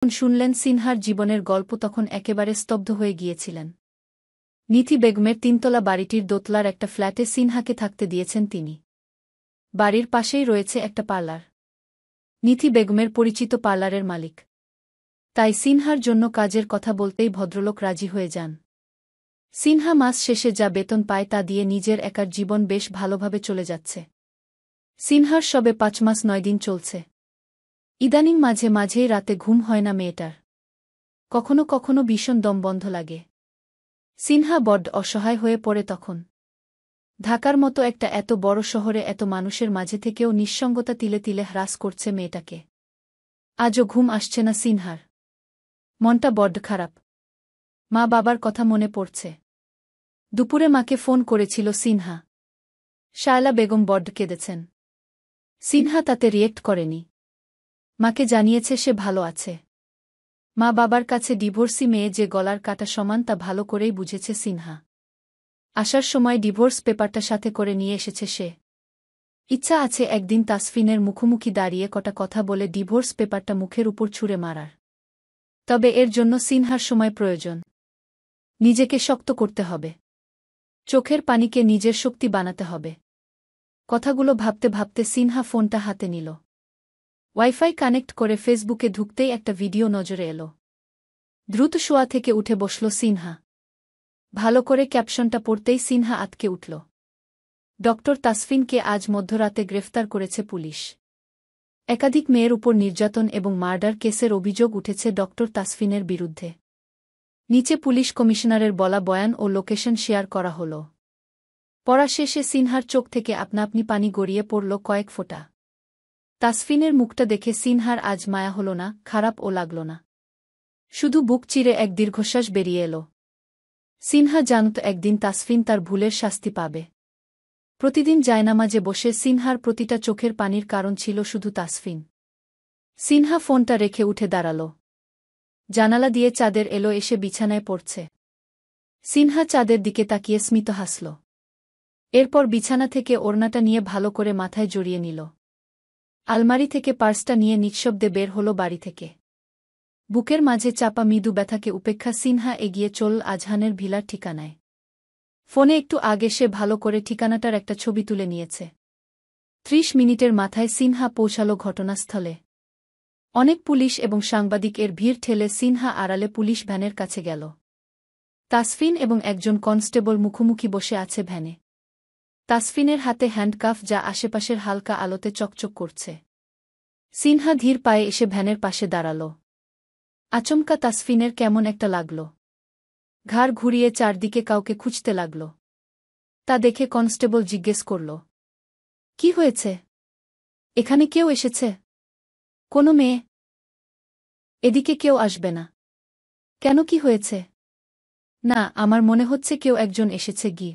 যখন শুনলেন সিনহার জীবনের গল্প তখন একেবারে স্তব্ধ হয়ে গিয়েছিলেন। নিথি বেগমের তিনতলা বাড়িটির দোতলার একটা ফ্ল্যাটে সিনহাকে থাকতে দিয়েছেন তিনি। বাড়ির পাশেই রয়েছে একটা পার্লার। নিথি বেগমের পরিচিত পার্লারের মালিক। তাই সিনহার জন্য কাজের কথা বলতেই ভদ্রলোক রাজি হয়ে যান। সিনহা মাস শেষে যা বেতন পায় তা দিয়ে নিজের একার জীবন বেশ ভালোভাবে চলে যাচ্ছে। সিনহার সবে 5 মাস 9 দিন চলছে। ইদানিং মাঝে মাঝেই রাতে ঘুম হয় না মেয়েটার। কখনো কখনো ভীষণ দম বন্ধ লাগে। সিনহা বড্ড অসহায় হয়ে পড়ে তখন। ঢাকার মতো একটা এত বড় শহরে এত মানুষের মাঝে থেকেও নিঃসঙ্গতা তিলে তিলে হ্রাস করছে মেয়েটাকে। আজও ঘুম আসছে না সিনহার। মনটা বড্ড খারাপ। মা বাবার কথা মনে পড়ছে। দুপুরে মাকে ফোন করেছিল সিনহা। শায়লা বেগম বড্ড কেঁদেছেন। সিনহা তাতে রিয়েক্ট করেনি। মাকে জানিয়েছে সে ভালো আছে। মা বাবার কাছে ডিভোর্সি মেয়ে যে গলার কাটা সমান তা ভালো করেই বুঝেছে সিনহা। আসার সময় ডিভোর্স পেপারটা সাথে করে নিয়ে এসেছে সে। ইচ্ছা আছে একদিন তাসফিনের মুখোমুখি দাঁড়িয়ে কটা কথা বলে ডিভোর্স পেপারটা মুখের উপর ছুঁড়ে মারার। তবে এর জন্য সিনহার সময় প্রয়োজন। নিজেকে শক্ত করতে হবে। চোখের পানিকে নিজের শক্তি বানাতে হবে। কথাগুলো ভাবতে ভাবতে সিনহা ফোনটা হাতে নিল। ওয়াইফাই কানেক্ট করে ফেসবুকে ঢুকতেই একটা ভিডিও নজরে এলো। দ্রুত শোয়া থেকে উঠে বসল সিনহা। ভালো করে ক্যাপশনটা পড়তেই সিনহা আটকে উঠল। ডক্টর তাসফিনকে আজ মধ্যরাতে গ্রেফতার করেছে পুলিশ। একাধিক মেয়ের উপর নির্যাতন এবং মার্ডার কেসের অভিযোগ উঠেছে ডক্টর তাসফিনের বিরুদ্ধে। নিচে পুলিশ কমিশনারের বলা বয়ান ও লোকেশন শেয়ার করা হল। পড়া শেষে সিনহার চোখ থেকে আপনা আপনি পানি গড়িয়ে পড়ল কয়েক ফোঁটা। তাসফিনের মুখটা দেখে সিনহার আজ মায়া হল না, খারাপও লাগল না। শুধু বুক চিরে এক দীর্ঘশ্বাস বেরিয়ে এল। সিনহা জানত একদিন তাসফিন তার ভুলের শাস্তি পাবে। প্রতিদিন জায়নামাজে বসে সিনহার প্রতিটা চোখের পানির কারণ ছিল শুধু তাসফিন। সিনহা ফোনটা রেখে উঠে দাঁড়াল। জানালা দিয়ে চাঁদের এলো এসে বিছানায় পড়ছে। সিনহা চাঁদের দিকে তাকিয়ে স্মিত হাসল। এরপর বিছানা থেকে ওড়নাটা নিয়ে ভালো করে মাথায় জড়িয়ে নিল। আলমারি থেকে পার্সটা নিয়ে নিঃশব্দে বের হল বাড়ি থেকে। বুকের মাঝে চাপা মৃদু ব্যথাকে উপেক্ষা সিনহা এগিয়ে চলল আজহানের ভিলার ঠিকানায়। ফোনে একটু আগে সে ভালো করে ঠিকানাটার একটা ছবি তুলে নিয়েছে। 30 মিনিটের মাথায় সিনহা পৌঁছাল ঘটনাস্থলে। অনেক পুলিশ এবং সাংবাদিক এর ভিড় ঠেলে সিনহা আড়ালে পুলিশ ভ্যানের কাছে গেল। তাসফিন এবং একজন কনস্টেবল মুখোমুখি বসে আছে ভ্যানে। তাসফিনের হাতে হ্যান্ডকাফ যা আশেপাশের হালকা আলোতে চকচক করছে। সিনহা ধীর পায়ে এসে ভ্যানের পাশে দাঁড়াল। আচমকা তাসফিনের কেমন একটা লাগল। ঘাড় ঘুরিয়ে চারদিকে কাউকে খুঁজতে লাগল। তা দেখে কনস্টেবল জিজ্ঞেস করল, কি হয়েছে? এখানে কেউ এসেছে? কোনো মেয়ে? এদিকে কেউ আসবে না। কেন, কি হয়েছে? না, আমার মনে হচ্ছে কেউ একজন এসেছে। গিয়ে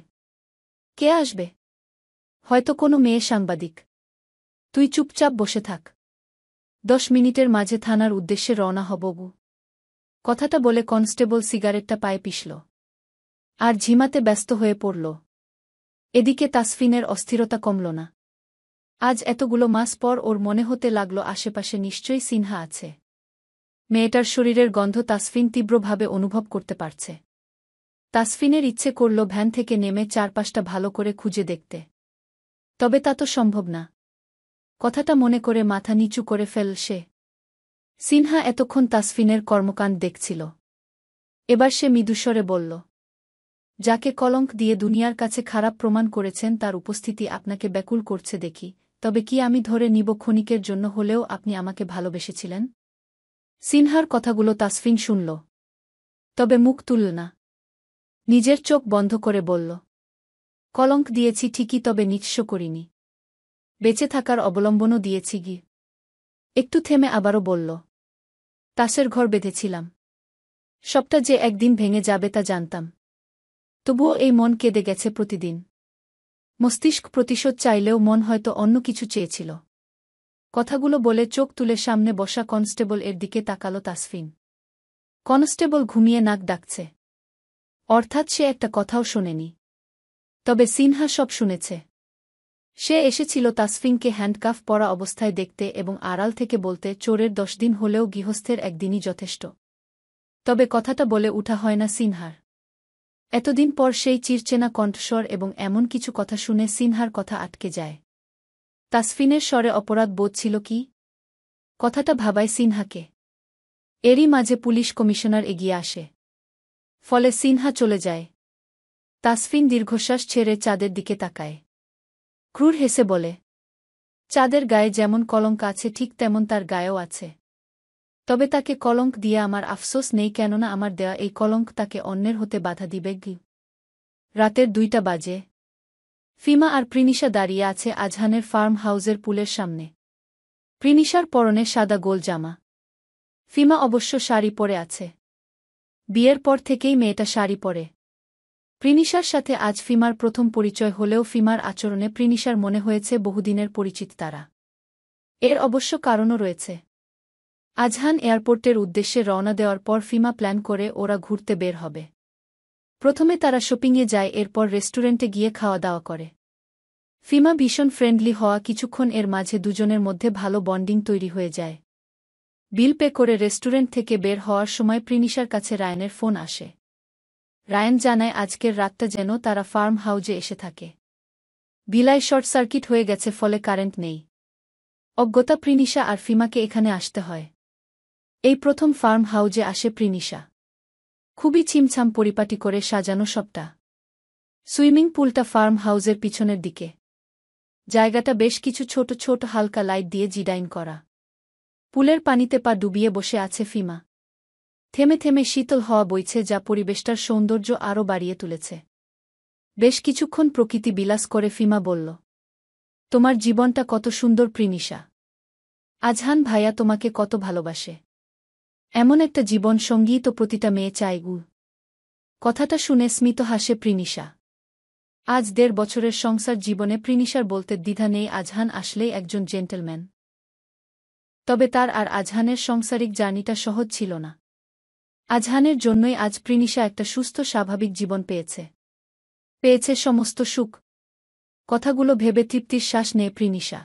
কে আসবে? হয়তো কোনো মেয়ে সাংবাদিক। তুই চুপচাপ বসে থাক। 10 মিনিটের মাঝে থানার উদ্দেশ্যে রওনা হবগু। কথাটা বলে কনস্টেবল সিগারেটটা পায়ে পিষল। আর ঝিমাতে ব্যস্ত হয়ে পড়ল। এদিকে তাসফিনের অস্থিরতা কমল না। আজ এতগুলো মাস পর ওর মনে হতে লাগল আশেপাশে নিশ্চয়ই সিনহা আছে। মেয়েটার শরীরের গন্ধ তাসফিন তীব্রভাবে অনুভব করতে পারছে। তাসফিনের ইচ্ছে করল ভ্যান থেকে নেমে চারপাশটা ভালো করে খুঁজে দেখতে। তবে তা তো সম্ভব না। কথাটা মনে করে মাথা নিচু করে ফেল সে। সিনহা এতক্ষণ তাসফিনের কর্মকাণ্ড দেখছিল। এবার সে মৃদুস্বরে বলল, যাকে কলঙ্ক দিয়ে দুনিয়ার কাছে খারাপ প্রমাণ করেছেন তার উপস্থিতি আপনাকে ব্যাকুল করছে দেখি। তবে কি আমি ধরে নিব ক্ষণিকের জন্য হলেও আপনি আমাকে ভালোবেসেছিলেন? সিনহার কথাগুলো তাসফিন শুনল। তবে মুখ তুলল না। নিজের চোখ বন্ধ করে বলল, কলঙ্ক দিয়েছি ঠিকই, তবে নিঃস্ব করিনি। বেঁচে থাকার অবলম্বনও দিয়েছি। গি একটু থেমে আবারও বলল, তাসের ঘর বেঁধেছিলাম। সবটা যে একদিন ভেঙে যাবে তা জানতাম। তবুও এই মন কেঁদে গেছে প্রতিদিন। মস্তিষ্ক প্রতিশোধ চাইলেও মন হয়তো অন্য কিছু চেয়েছিল। কথাগুলো বলে চোখ তুলে সামনে বসা কনস্টেবল এর দিকে তাকালো তাসফিন। কনস্টেবল ঘুমিয়ে নাক ডাকছে। অর্থাৎ সে একটা কথাও শোনেনি। তবে সিনহা সব শুনেছে। সে এসেছিল তাসফিনকে হ্যান্ডকাফ পরা অবস্থায় দেখতে এবং আড়াল থেকে বলতে চোরের 10 দিন হলেও গৃহস্থের একদিনই যথেষ্ট। তবে কথাটা বলে উঠা হয় না সিনহার। এতদিন পর সেই চিরচেনা কণ্ঠস্বর এবং এমন কিছু কথা শুনে সিনহার কথা আটকে যায়। তাসফিনের স্বরে অপরাধ বোধ ছিল কি? কথাটা ভাবায় সিনহাকে। এরই মাঝে পুলিশ কমিশনার এগিয়ে আসে। ফলে সিনহা চলে যায়। তাসফিন দীর্ঘশ্বাস ছেড়ে চাঁদের দিকে তাকায়। ক্রুর হেসে বলে, চাঁদের গায়ে যেমন কলঙ্ক আছে ঠিক তেমন তার গায়েও আছে। তবে তাকে কলঙ্ক দিয়ে আমার আফসোস নেই, কেননা আমার দেয়া এই কলঙ্ক তাকে অন্যের হতে বাধা দিবে। রাতের 2টা বাজে। ফিমা আর প্রিনিশা দাঁড়িয়ে আছে আজহানের ফার্ম হাউসের পুলের সামনে। প্রিনিশার পরনে সাদা গোল জামা। ফিমা অবশ্য শাড়ি পরে আছে। বিয়ের পর থেকেই মেয়েটা শাড়ি পরে। প্রিনিশার সাথে আজ ফিমার প্রথম পরিচয় হলেও ফিমার আচরণে প্রিনিশার মনে হয়েছে বহুদিনের পরিচিত তারা। এর অবশ্য কারণও রয়েছে। আজহান এয়ারপোর্টের উদ্দেশ্যে রওনা দেওয়ার পর ফিমা প্ল্যান করে ওরা ঘুরতে বের হবে। প্রথমে তারা শপিংয়ে যায়, এরপর রেস্টুরেন্টে গিয়ে খাওয়া দাওয়া করে। ফিমা ভীষণ ফ্রেন্ডলি হওয়া কিছুক্ষণ এর মাঝে দুজনের মধ্যে ভালো বন্ডিং তৈরি হয়ে যায়। বিল পে করে রেস্টুরেন্ট থেকে বের হওয়ার সময় প্রিনিশার কাছে রায়ানের ফোন আসে। রায়ান জানায় আজকের রাতটা যেন তারা ফার্ম হাউজে এসে থাকে। বিলায় শর্ট সার্কিট হয়ে গেছে, ফলে কারেন্ট নেই। অজ্ঞতা প্রিনিশা আর ফিমাকে এখানে আসতে হয়। এই প্রথম ফার্ম হাউজে আসে প্রিনিশা। খুবই ছিমছাম পরিপাটি করে সাজানো সবটা। সুইমিং পুলটা ফার্ম হাউজের পিছনের দিকে। জায়গাটা বেশ কিছু ছোট ছোট হালকা লাইট দিয়ে ডিজাইন করা। পুলের পানিতে পা ডুবিয়ে বসে আছে ফিমা। থেমে থেমে শীতল হাওয়া বইছে, যা পরিবেশটার সৌন্দর্য আরও বাড়িয়ে তুলেছে। বেশ কিছুক্ষণ প্রকৃতি বিলাস করে ফিমা বলল, তোমার জীবনটা কত সুন্দর প্রিনিশা। আজহান ভাইয়া তোমাকে কত ভালোবাসে। এমন একটা জীবন সঙ্গী তো প্রতিটা মেয়ে চায়। কথাটা শুনে স্মিত হাসে প্রিনিশা। আজ 1.5 বছরের সংসার জীবনে প্রিনিশার বলতে দ্বিধা নেই আজহান আসলেই একজন জেন্টলম্যান। তবে তার আর আজহানের সাংসারিক জার্নিটা সহজ ছিল না। আজহানের জন্যই আজ প্রিনিশা একটা সুস্থ স্বাভাবিক জীবন পেয়েছে। পেয়েছে সমস্ত সুখ। কথাগুলো ভেবে তৃপ্তির শ্বাস নেয় প্রিনিশা।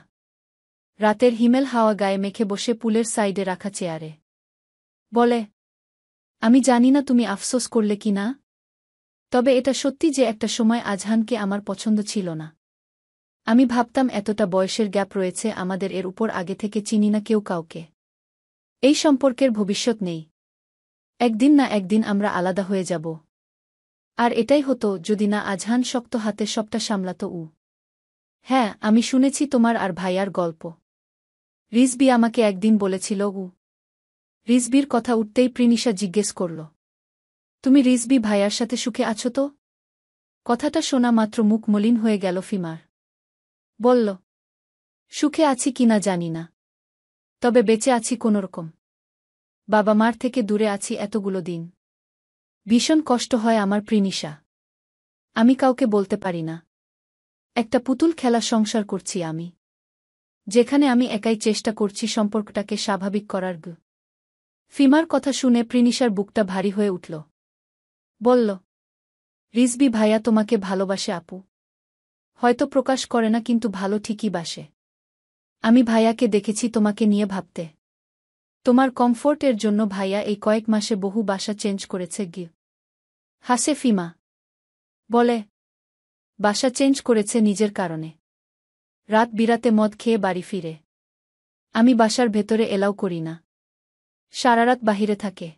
রাতের হিমেল হাওয়া গায়ে মেখে বসে পুলের সাইডে রাখা চেয়ারে বলে, আমি জানি না তুমি আফসোস করলে কি না, তবে এটা সত্যি যে একটা সময় আজহানকে আমার পছন্দ ছিল না। আমি ভাবতাম এতটা বয়সের গ্যাপ রয়েছে আমাদের, এর উপর আগে থেকে চিনি না কেউ কাউকে। এই সম্পর্কের ভবিষ্যৎ নেই। একদিন না একদিন আমরা আলাদা হয়ে যাব। আর এটাই হতো যদি না আজহান শক্ত হাতে সবটা সামলাত। হ্যাঁ, আমি শুনেছি তোমার আর ভাইয়ার গল্প। রিজবি আমাকে একদিন বলেছিল। রিজবির কথা উঠতেই প্রিনিশা জিজ্ঞেস করল, তুমি রিজবি ভাইয়ার সাথে সুখে আছো তো? কথাটা শোনা মাত্র মুখ মলিন হয়ে গেল ফিমার। বলল, সুখে আছি কিনা জানি না, তবে বেঁচে আছি কোনোরকম। বাবা মার থেকে দূরে আছি এতগুলো দিন। ভীষণ কষ্ট হয় আমার প্রিনিশা। আমি কাউকে বলতে পারি না। একটা পুতুল খেলা সংসার করছি আমি, যেখানে আমি একাই চেষ্টা করছি সম্পর্কটাকে স্বাভাবিক করার। ফিমার কথা শুনে প্রিনিশার বুকটা ভারী হয়ে উঠল। বলল, রিজবি ভাইয়া তোমাকে ভালোবাসে আপু। হয়তো প্রকাশ করে না, কিন্তু ভালো ঠিকই বাসে। আমি ভাইয়াকে দেখেছি তোমাকে নিয়ে ভাবতে। তোমার কমফোর্টের জন্য ভাইয়া এই কয়েক মাসে বহু বাসা চেঞ্জ করেছে। হাসে ফিমা। বলে, বাসা চেঞ্জ করেছে নিজের কারণে। রাত বিরাতে মদ খেয়ে বাড়ি ফিরে। আমি বাসার ভেতরে এলাও করি না। সারারাত বাহিরে থাকে।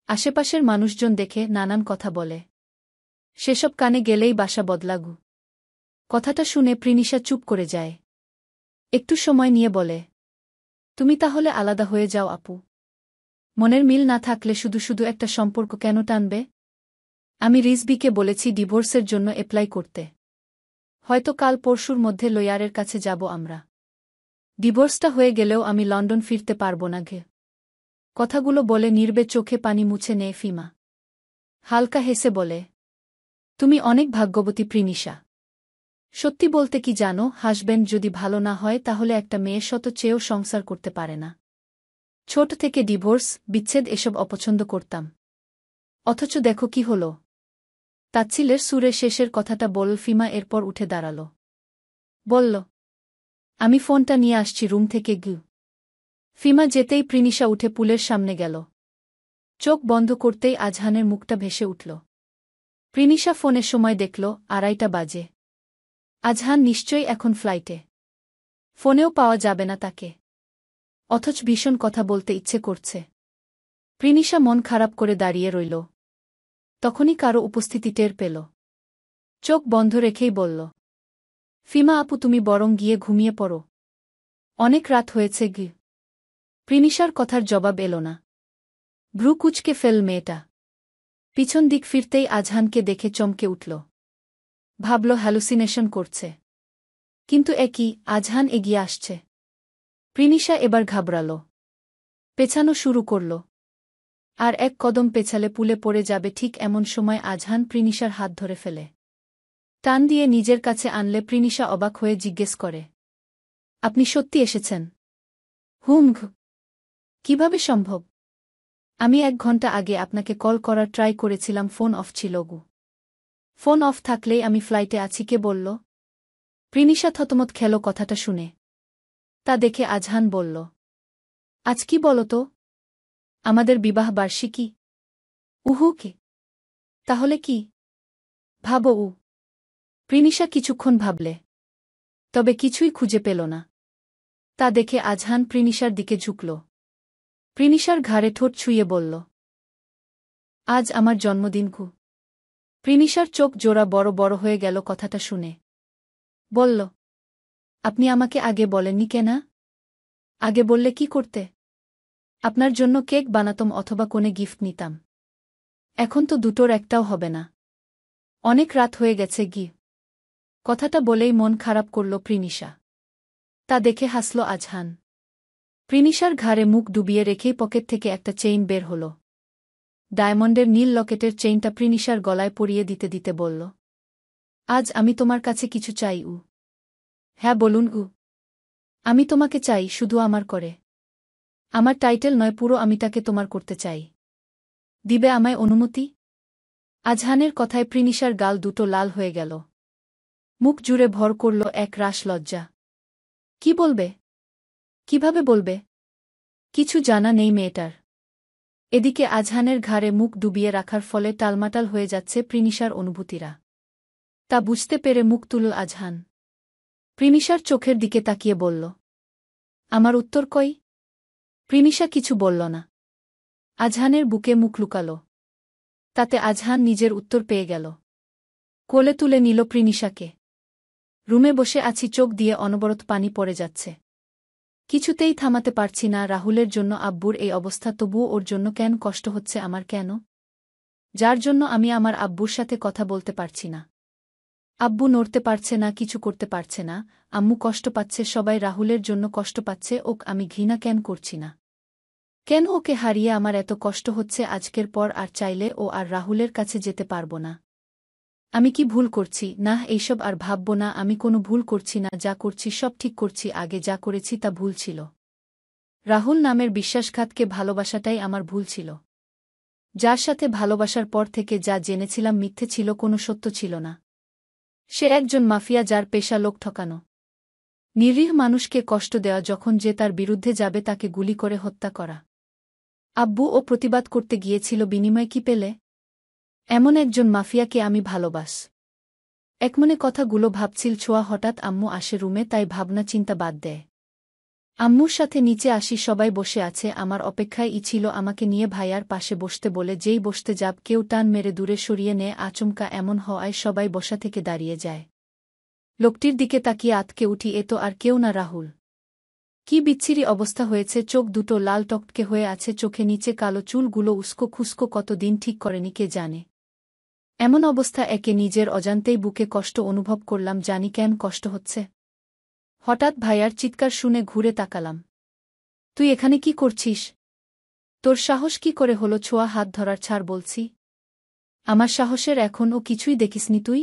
আশেপাশের মানুষজন দেখে নানান কথা বলে। সেসব কানে গেলেই বাসা বদলাগু। কথাটা শুনে প্রিনিশা চুপ করে যায়। একটু সময় নিয়ে বলে, তুমি তাহলে আলাদা হয়ে যাও আপু। মনের মিল না থাকলে শুধু শুধু একটা সম্পর্ক কেন টানবে? আমি রিজবিকে বলেছি ডিভোর্সের জন্য অ্যাপ্লাই করতে। হয়তো কাল পরশুর মধ্যে লয়ারের কাছে যাব আমরা। ডিভোর্সটা হয়ে গেলেও আমি লন্ডন ফিরতে পারব না। কথাগুলো বলে নির্বে চোখে পানি মুছে নেয় ফিমা। হালকা হেসে বলে, তুমি অনেক ভাগ্যবতী প্রিনিশা। সত্যি বলতে কি জানো, হাসবেন্ড যদি ভালো না হয় তাহলে একটা মেয়ে শত চেয়েও সংসার করতে পারে না। ছোট থেকে ডিভোর্স, বিচ্ছেদ এসব অপছন্দ করতাম। অথচ দেখো কি হলো। তাচ্ছিলের সুরে শেষের কথাটা বল ফিমা এরপর উঠে দাঁড়াল। বলল, আমি ফোনটা নিয়ে আসছি রুম থেকে গু। ফিমা যেতেই প্রিনিশা উঠে পুলের সামনে গেল। চোখ বন্ধ করতেই আজহানের মুখটা ভেসে উঠল। প্রিনিশা ফোনের সময় দেখল 2:30 বাজে। আজহান নিশ্চয়ই এখন ফ্লাইটে। ফোনেও পাওয়া যাবে না তাকে। অথচ ভীষণ কথা বলতে ইচ্ছে করছে। প্রিনিশা মন খারাপ করে দাঁড়িয়ে রইল। তখনই কারো উপস্থিতি টের পেল। চোখ বন্ধ রেখেই বলল, ফিমা আপু তুমি বরং গিয়ে ঘুমিয়ে পড়ো। অনেক রাত হয়েছে গি। প্রিনিশার কথার জবাব এলো না। ভ্রু কুঁচকে ফেল মেয়েটা। পিছন দিক ফিরতেই আজহানকে দেখে চমকে উঠল। ভাবল হ্যালুসিনেশন করছে। কিন্তু একই আজহান এগিয়ে আসছে। প্রিনিশা এবার ঘাবড়াল। পেছানো শুরু করল। আর এক কদম পেছালে পুলে পড়ে যাবে ঠিক এমন সময় আজহান প্রিনিশার হাত ধরে ফেলে। টান দিয়ে নিজের কাছে আনলে প্রিনিশা অবাক হয়ে জিজ্ঞেস করে, আপনি সত্যি এসেছেন? হুম। কিভাবে সম্ভব? আমি 1 ঘন্টা আগে আপনাকে কল করার ট্রাই করেছিলাম, ফোন অফ ছিল গু। ফোন অফ থাকলেই আমি ফ্লাইটে আছি কে বলল? প্রিনিশা থতমত খেল কথাটা শুনে। তা দেখে আজহান বলল, আজ কি বলো তো? আমাদের বিবাহ বার্ষিকী। উহু কি? তাহলে কি? ভাবো উ। প্রিনিশা কিছুক্ষণ ভাবলে। তবে কিছুই খুঁজে পেল না। তা দেখে আজহান প্রিনিশার দিকে ঝুঁকল। প্রিনিশার ঘাড়ে ঠোঁট ছুঁয়ে বলল, আজ আমার জন্মদিন গু। প্রিনিশার চোখ জোড়া বড় বড় হয়ে গেল কথাটা শুনে। বলল, আপনি আমাকে আগে বলেননি কেনা? আগে বললে কি করতে? আপনার জন্য কেক বানাতাম অথবা কোনে গিফট নিতাম। এখন তো দুটোর একটাও হবে না। অনেক রাত হয়ে গেছে গি। কথাটা বলেই মন খারাপ করল প্রিনিশা। তা দেখে হাসল আজহান। প্রিনিশার ঘাড়ে মুখ ডুবিয়ে রেখেই পকেট থেকে একটা চেইন বের হল। ডায়মন্ডের নীল লকেটের চেইনটা প্রিনিশার গলায় পরিয়ে দিতে দিতে বলল, আজ আমি তোমার কাছে কিছু চাই উ। হ্যাঁ বলুন উ। আমি তোমাকে চাই, শুধু আমার করে। আমার টাইটেল নয়, পুরো আমিটাকে তোমার করতে চাই। দিবে আমায় অনুমতি? আজহানের কথায় প্রিনিশার গাল দুটো লাল হয়ে গেল। মুখ জুড়ে ভর করল এক রাশ লজ্জা। কি বলবে? কিভাবে বলবে? কিছু জানা নেই মেয়েটার। এদিকে আজহানের ঘাড়ে মুখ ডুবিয়ে রাখার ফলে টালমাটাল হয়ে যাচ্ছে প্রিনিশার অনুভূতিরা। তা বুঝতে পেরে মুখ তুলল আজহান। প্রিনিশার চোখের দিকে তাকিয়ে বলল, আমার উত্তর কই? প্রিনিশা কিছু বলল না। আজহানের বুকে মুখ লুকাল। তাতে আজহান নিজের উত্তর পেয়ে গেল। কোলে তুলে নিল প্রিনিশাকে। রুমে বসে আছি, চোখ দিয়ে অনবরত পানি পড়ে যাচ্ছে। কিছুতেই থামাতে পারছি না। রাহুলের জন্য আব্বুর এই অবস্থা, তবুও ওর জন্য কেন কষ্ট হচ্ছে আমার কেন? যার জন্য আমি আমার আব্বুর সাথে কথা বলতে পারছি না। আব্বু নড়তে পারছে না, কিছু করতে পারছে না। আম্মু কষ্ট পাচ্ছে, সবাই রাহুলের জন্য কষ্ট পাচ্ছে। ওকে আমি ঘৃণা কেন করছি না? কেন ওকে হারিয়ে আমার এত কষ্ট হচ্ছে? আজকের পর আর চাইলে ও আর রাহুলের কাছে যেতে পারব না। আমি কি ভুল করছি? না, এইসব আর ভাবব না। আমি কোনো ভুল করছি না, যা করছি সব ঠিক করছি। আগে যা করেছি তা ভুল ছিল। রাহুল নামের বিশ্বাসঘাতকে ভালোবাসাটাই আমার ভুল ছিল। যার সাথে ভালোবাসার পর থেকে যা জেনেছিলাম মিথ্যে ছিল, কোনো সত্য ছিল না। সে একজন মাফিয়া, যার পেশা লোক ঠকানো। নিরীহ মানুষকে কষ্ট দেওয়া, যখন যে তার বিরুদ্ধে যাবে তাকে গুলি করে হত্যা করা। আব্বু ও প্রতিবাদ করতে গিয়েছিল, বিনিময় কি পেলে? এমন একজন মাফিয়াকে আমি ভালোবাস। একমনে কথাগুলো ভাবছিল ছোঁয়া, হঠাৎ আম্মু আসে রুমে, তাই ভাবনা চিন্তা বাদ দেয়। আম্মুর সাথে নিচে আসি, সবাই বসে আছে। আমার অপেক্ষায় ছিল আমাকে নিয়ে ভাইয়ার পাশে বসতে বলে। যেই বসতে যাব, কেউ টান মেরে দূরে সরিয়ে নেয়। আচমকা এমন হওয়ায় সবাই বসা থেকে দাঁড়িয়ে যায়। লোকটির দিকে তাকিয়ে আতকে উঠি, এ তো আর কেউ না, রাহুল। কি বিচ্ছিরি অবস্থা হয়েছে! চোখ দুটো লাল টকটকে হয়ে আছে, চোখে নিচে কালো চুলগুলো উস্কো খুস্কো, কতদিন ঠিক করেনি কে জানে। এমন অবস্থা, একে নিজের অজান্তেই বুকে কষ্ট অনুভব করলাম, জানি কেন কষ্ট হচ্ছে। হঠাৎ ভাইয়ার চিৎকার শুনে ঘুরে তাকালাম। তুই এখানে কি করছিস? তোর সাহস কি করে হলো ছোঁয়া হাত ধরার? ছাড় বলছি। আমার সাহসের এখনও কিছুই দেখিসনি তুই?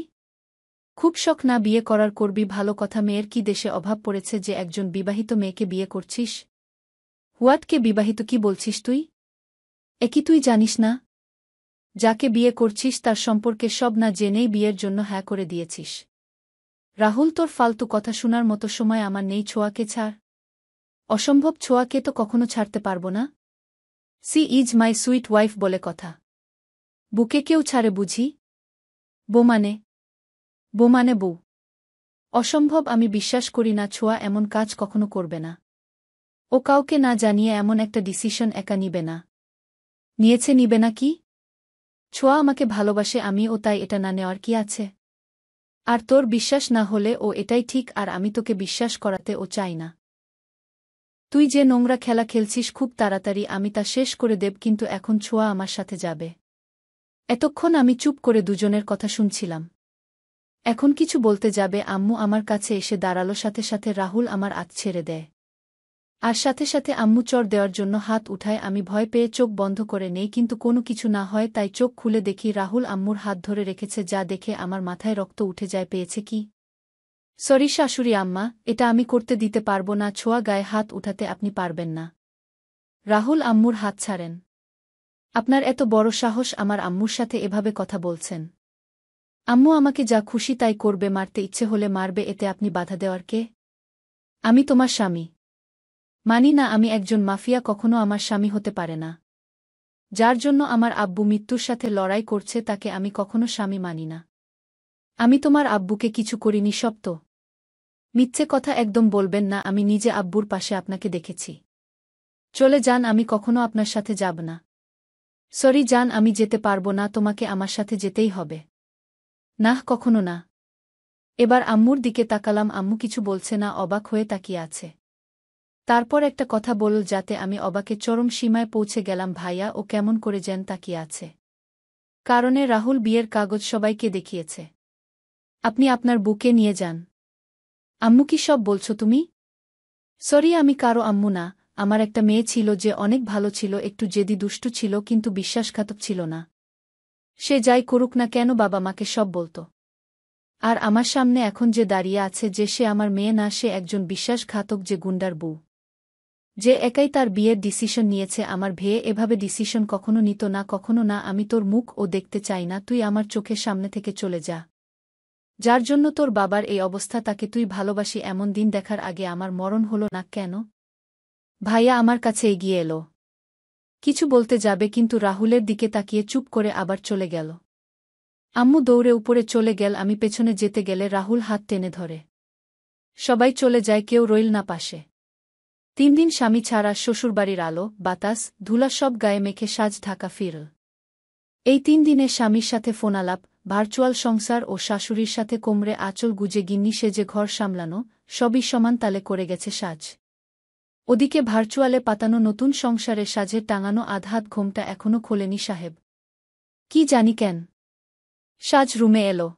খুব শখ না বিয়ে করার? করবি, ভালো কথা। মেয়ের কি দেশে অভাব পড়েছে যে একজন বিবাহিত মেয়েকে বিয়ে করছিস? হুয়াটকে বিবাহিত কি বলছিস তুই? কি তুই জানিস না? যাকে বিয়ে করছিস তার সম্পর্কে সব না জেনেই বিয়ের জন্য হ্যাঁ করে দিয়েছিস। রাহুল, তোর ফালতু কথা শোনার মতো সময় আমার নেই। ছোঁয়াকে ছাড়। অসম্ভব, ছোঁয়াকে তো কখনো ছাড়তে পারব না। She is my sweet wife বলে কথা। বুকে কেউ ছাড়ে বুঝি? বোমানে বউ। অসম্ভব, আমি বিশ্বাস করি না ছোঁয়া এমন কাজ কখনো করবে না। ও কাউকে না জানিয়ে এমন একটা ডিসিশন একা নিবে না। নিবে না কি? ছোঁয়া আমাকে ভালোবাসে, আমিও তাই, এটা না নেওয়ার কি আছে? আর তোর বিশ্বাস না হলে ও এটাই ঠিক, আর আমি তোকে বিশ্বাস করাতে ও চাই না। তুই যে নোংরা খেলা খেলছিস, খুব তাড়াতাড়ি আমি তা শেষ করে দেব, কিন্তু এখন ছোঁয়া আমার সাথে যাবে। এতক্ষণ আমি চুপ করে দুজনের কথা শুনছিলাম। এখন কিছু বলতে যাবে, আম্মু আমার কাছে এসে দাঁড়ালো, সাথে সাথে রাহুল আমার হাত ছেড়ে দেয়। আর সাথে সাথে আম্মু চড় দেওয়ার জন্য হাত উঠায়। আমি ভয় পেয়ে চোখ বন্ধ করে নেই, কিন্তু কোনো কিছু না হয় তাই চোখ খুলে দেখি রাহুল আম্মুর হাত ধরে রেখেছে, যা দেখে আমার মাথায় রক্ত উঠে যায়। পেয়েছে কি? সরি শাশুড়ি আম্মা, এটা আমি করতে দিতে পারবো না। ছোঁয়া গায়ে হাত উঠাতে আপনি পারবেন না। রাহুল আম্মুর হাত ছাড়েন। আপনার এত বড় সাহস, আমার আম্মুর সাথে এভাবে কথা বলছেন? আম্মু আমাকে যা খুশি তাই করবে, মারতে ইচ্ছে হলে মারবে, এতে আপনি বাধা দেওয়ার কে? আমি তোমার স্বামী। মানি না, আমি একজন মাফিয়া, কখনো আমার স্বামী হতে পারে না। যার জন্য আমার আব্বু মৃত্যুর সাথে লড়াই করছে, তাকে আমি কখনো স্বামী মানি না। আমি তোমার আব্বুকে কিছু করিনি। সপ্ত মিথ্যে কথা একদম বলবেন না, আমি নিজে আব্বুর পাশে আপনাকে দেখেছি। চলে যান, আমি কখনো আপনার সাথে যাব না। সরি জান, আমি যেতে পারবো না, তোমাকে আমার সাথে যেতেই হবে। নাহ, কখনো না। এবার আম্মুর দিকে তাকালাম, আম্মু কিছু বলছে না, অবাক হয়ে তাকিয়ে আছে। তারপর একটা কথা বলল, যাতে আমি অবাকের চরম সীমায় পৌঁছে গেলাম। ভাইয়া, ও কেমন করে যেন তাকিয়ে আছে? কারণে রাহুল বিয়ের কাগজ সবাইকে দেখিয়েছে। আপনি আপনার বুকে নিয়ে যান। আম্মু কি সব বলছো তুমি? সরি, আমি কারো আম্মু না। আমার একটা মেয়ে ছিল যে অনেক ভালো ছিল, একটু জেদি দুষ্টু ছিল, কিন্তু বিশ্বাসঘাতক ছিল না। সে যাই করুক না কেন বাবা মাকে সব বলত। আর আমার সামনে এখন যে দাঁড়িয়ে আছে, যে সে আমার মেয়ে না, সে একজন বিশ্বাসঘাতক, যে গুন্ডার বউ, যে একাই তার বিয়ের ডিসিশন নিয়েছে। আমার ভেয়ে এভাবে ডিসিশন কখনো নিত না, কখনো না। আমি তোর মুখ ও দেখতে চাই না, তুই আমার চোখের সামনে থেকে চলে যা। যার জন্য তোর বাবার এই অবস্থা, তাকে তুই ভালোবাসি এমন দিন দেখার আগে আমার মরণ হলো না কেন? ভাইয়া আমার কাছে এগিয়ে এলো, কিছু বলতে যাবে, কিন্তু রাহুলের দিকে তাকিয়ে চুপ করে আবার চলে গেল। আম্মু দৌড়ে উপরে চলে গেল, আমি পেছনে যেতে গেলে রাহুল হাত টেনে ধরে। সবাই চলে যায়, কেউ রইল না পাশে। 3 দিন স্বামী ছাড়া, শ্বশুরবাড়ির আলো বাতাস ধুলা সব গায়ে মেখে সাজ ঢাকা ফিরল। এই 3 দিনে স্বামীর সাথে ফোনালাপ, ভার্চুয়াল সংসার ও শাশুড়ির সাথে কোমরে আঁচল গুজে গিন্নি সেজে ঘর সামলানো, সবই সমান তালে করে গেছে সাজ। ওদিকে ভার্চুয়ালে পাতানো নতুন সংসারে সাজের টাঙানো আধহাত ঘোমটা এখনো খোলেনি সাহেব। কি জানি কেন? সাজ রুমে এলো।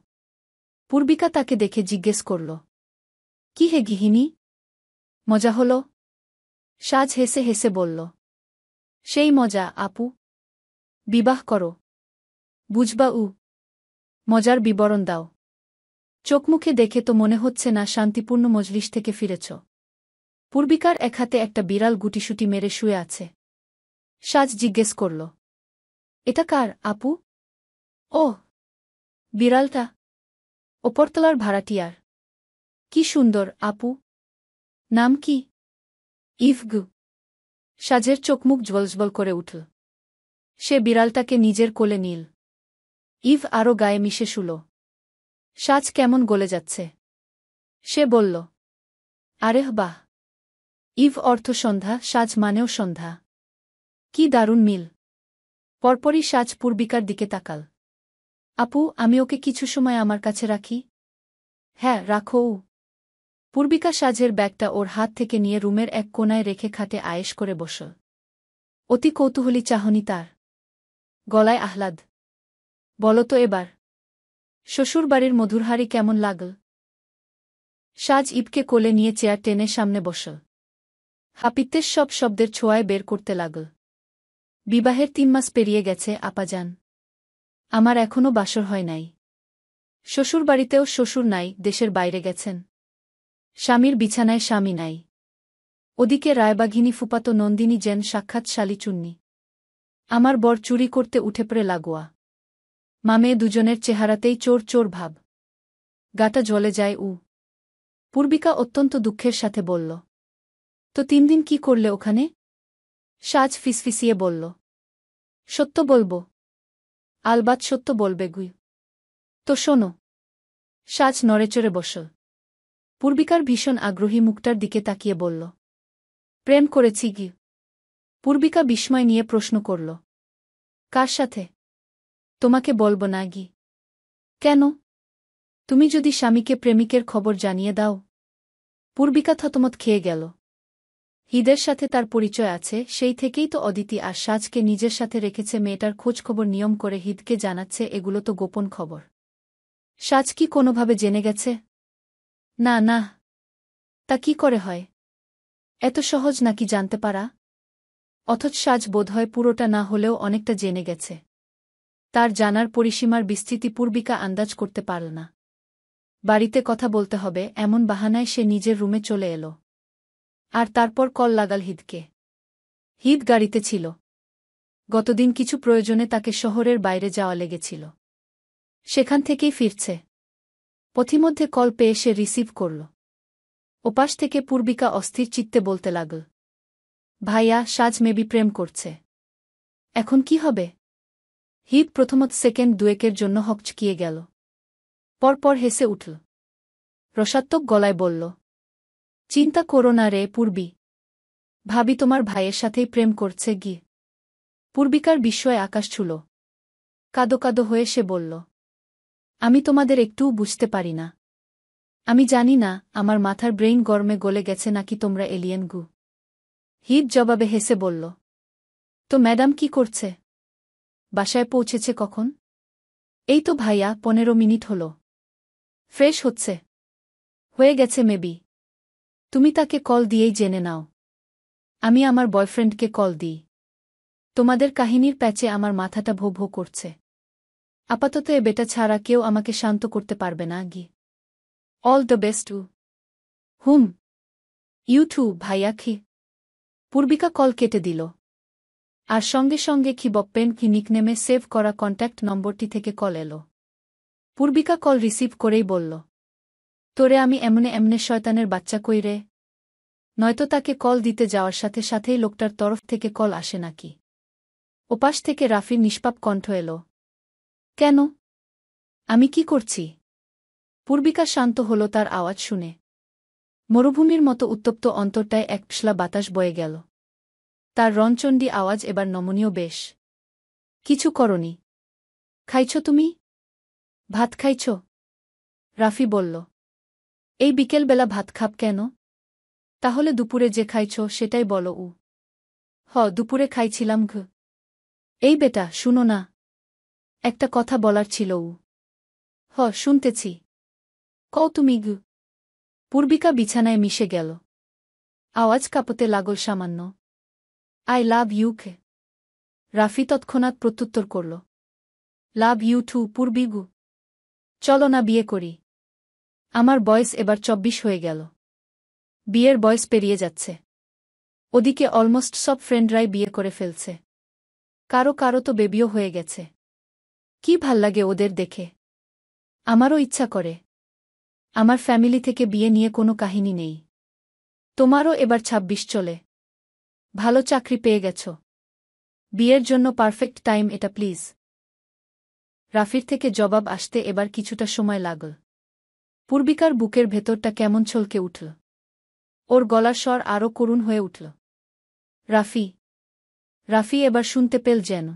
পূর্বিকা তাকে দেখে জিজ্ঞেস করল, কি হে গৃহিণী, মজা হল? সাজ হেসে হেসে বলল, সেই মজা আপু, বিবাহ করো, বুঝবা। মজার বিবরণ দাও। চোখমুখে দেখে তো মনে হচ্ছে না শান্তিপূর্ণ মজলিস থেকে ফিরেছ। পূর্বিকার এক হাতে একটা বিড়াল গুটিসুটি মেরে শুয়ে আছে। সাজ জিজ্ঞেস করল, এটা কার আপু? ওহ, বিড়ালটা ওপরতলার ভাড়াটিয়ার। কি সুন্দর আপু, নাম কি? ইভগু। সাজের চোখমুখ জ্বলজ্বল করে উঠল। সে বিড়ালটাকে নিজের কোলে নিল। ইভ আরও গায়ে মিশে শুল। সাজ কেমন গলে যাচ্ছে। সে বলল, আরেহ বাহ। ইভ অর্থ সন্ধ্যা, সাজ মানেও সন্ধ্যা। কি দারুণ মিল। পরপরই সাজ পূর্বিকার দিকে তাকাল। আপু, আমি ওকে কিছু সময় আমার কাছে রাখি? হ্যাঁ, রাখো। পূর্বিকা সাজের ব্যাগটা ওর হাত থেকে নিয়ে রুমের এক কোণায় রেখে খাটে আয়েশ করে বসল। অতি কৌতূহলী চাহনি তার, গলায় আহ্লাদ। বলো তো এবার, শ্বশুরবাড়ির মধুরহারি কেমন লাগল? সাজ ইবকে কোলে নিয়ে চেয়ার টেনে সামনে বসল। হাপিত্যের সব শব্দের ছোঁয়ায় বের করতে লাগল। বিবাহের 3 মাস পেরিয়ে গেছে আপাজান। আমার এখনো বাসর হয় নাই। শ্বশুরবাড়িতেও শ্বশুর নাই, দেশের বাইরে গেছেন। স্বামীর বিছানায় স্বামী নাই। ওদিকে রায়বাঘিনী ফুপাতো নন্দিনী যেন সাক্ষাৎ শালিচুন্নি। আমার বর চুরি করতে উঠে পড়ে লাগোয়া। মামে দুজনের চেহারাতেই চোর চোর ভাব। গাটা জ্বলে যায়। পূর্বিকা অত্যন্ত দুঃখের সাথে বলল। তো 3 দিন কি করলে ওখানে? সাজ ফিসফিসিয়ে বলল। সত্য বলব। আলবাত সত্য বলবে গুই। তো শোনো। সাজ নড়েচড়ে বসল। পূর্বিকার ভীষণ আগ্রহী মুখটার দিকে তাকিয়ে বলল। প্রেম করেছি কি? পূর্বিকা বিস্ময় নিয়ে প্রশ্ন করল। কার সাথে? তোমাকে বলব না গি। কেন? তুমি যদি স্বামীকে প্রেমিকের খবর জানিয়ে দাও? পূর্বিকা থতমত খেয়ে গেল। হৃদের সাথে তার পরিচয় আছে, সেই থেকেই তো অদিতি আর সাজকে নিজের সাথে রেখেছে। মেয়েটার খোঁজখবর নিয়ম করে হৃদকে জানাচ্ছে, এগুলো তো গোপন খবর। সাজ কি কোনোভাবে জেনে গেছে? না না। তা কি করে হয়? এত সহজ নাকি জানতে পারা? অথচ সাজ বোধহয় পুরোটা না হলেও অনেকটা জেনে গেছে। তার জানার পরিসীমার বিস্তৃতি পূর্বিকা আন্দাজ করতে পারল না। বাড়িতে কথা বলতে হবে এমন বাহানায় সে নিজের রুমে চলে এল। আর তারপর কল লাগাল হৃদকে। হৃদ গাড়িতে ছিল। গতদিন কিছু প্রয়োজনে তাকে শহরের বাইরে যাওয়া লেগেছিল। সেখান থেকেই ফিরছে। পথিমধ্যে কল পেয়ে সে রিসিভ করল। ওপাশ থেকে পূর্বিকা অস্থির চিত্তে বলতে লাগল। ভাইয়া, সাজ মেবি প্রেম করছে। এখন কি হবে? হৃদ প্রথমত সেকেন্ড দুয়েকের জন্য হকচকিয়ে গেল। পরপর হেসে উঠল। রসাত্মক গলায় বলল। চিন্তা করো না রে পূর্বী। ভাবি তোমার ভাইয়ের সাথেই প্রেম করছে গি। পূর্বিকার বিস্ময়ে আকাশ ছুল। কাদো কাদো হয়ে সে বলল। আমি তোমাদের একটুও বুঝতে পারি না। আমি জানি না আমার মাথার ব্রেইন গরমে গলে গেছে নাকি তোমরা এলিয়েন গু। হৃদ জবাবে হেসে বলল। তো ম্যাডাম কি করছে? বাসায় পৌঁছেছে কখন? এই তো ভাইয়া 15 মিনিট হল। ফ্রেশ হচ্ছে। হয়ে গেছে মেবি। তুমি তাকে কল দিয়েই জেনে নাও। আমি আমার বয়ফ্রেন্ডকে কল দিই। তোমাদের কাহিনীর প্যাচে আমার মাথাটা ভো ভো করছে। আপাতত এ বেটা ছাড়া কেউ আমাকে শান্ত করতে পারবে না গি। অল দ্য বেস্ট উ। হুম। ইউ টু ভাইয়া খি। পূর্বিকা কল কেটে দিল। আর সঙ্গে সঙ্গে খিবপ্পেন কি নিকনেমে সেভ করা কন্ট্যাক্ট নম্বরটি থেকে কল এলো। পূর্বিকা কল রিসিভ করেই বলল। তোরে আমি এমনে এমনে শয়তানের বাচ্চা কই রে? নয়তো তাকে কল দিতে যাওয়ার সাথে সাথেই লোকটার তরফ থেকে কল আসে নাকি? ওপাশ থেকে রাফির নিষ্পাপ কণ্ঠ এলো। কেন? আমি কি করছি? পূর্বিকা শান্ত হল তার আওয়াজ শুনে। মরুভূমির মতো উত্তপ্ত অন্তরটায় এক পিছলা বাতাস বয়ে গেল। তার রণচণ্ডী আওয়াজ এবার নমনীয় বেশ। কিছু করনি? খাইছ তুমি? ভাত খাইছ? রাফি বলল। এই বিকেলবেলা ভাত খাব কেন? তাহলে দুপুরে যে খাইছ সেটাই বলো উ। দুপুরে খাইছিলাম ঘ। এই বেটা শুনো না। একটা কথা বলার ছিল উ। শুনতেছি। কও তুমি গু। পূর্বিকা বিছানায় মিশে গেল। আওয়াজ কাঁপতে লাগল সামান্য। আই লাভ ইউ খে। রাফি তৎক্ষণাৎ প্রত্যুত্তর করল। লাভ ইউ টু পূর্বী গু। চলো না বিয়ে করি। আমার বয়স এবার 24 হয়ে গেল। বিয়ের বয়স পেরিয়ে যাচ্ছে। ওদিকে অলমোস্ট সব ফ্রেন্ডরাই বিয়ে করে ফেলছে। কারো কারো তো বেবিও হয়ে গেছে। কি ভাল্লাগে ওদের দেখে। আমারও ইচ্ছা করে। আমার ফ্যামিলি থেকে বিয়ে নিয়ে কোনো কাহিনী নেই। তোমারও এবার 26 চলে। ভালো চাকরি পেয়ে গেছ। বিয়ের জন্য পারফেক্ট টাইম এটা প্লিজ। রাফির থেকে জবাব আসতে এবার কিছুটা সময় লাগল। পূর্বিকার বুকের ভেতরটা কেমন ছলকে উঠল। ওর গলার স্বর আরও করুণ হয়ে উঠল। রাফি। রাফি এবার শুনতে পেল যেন।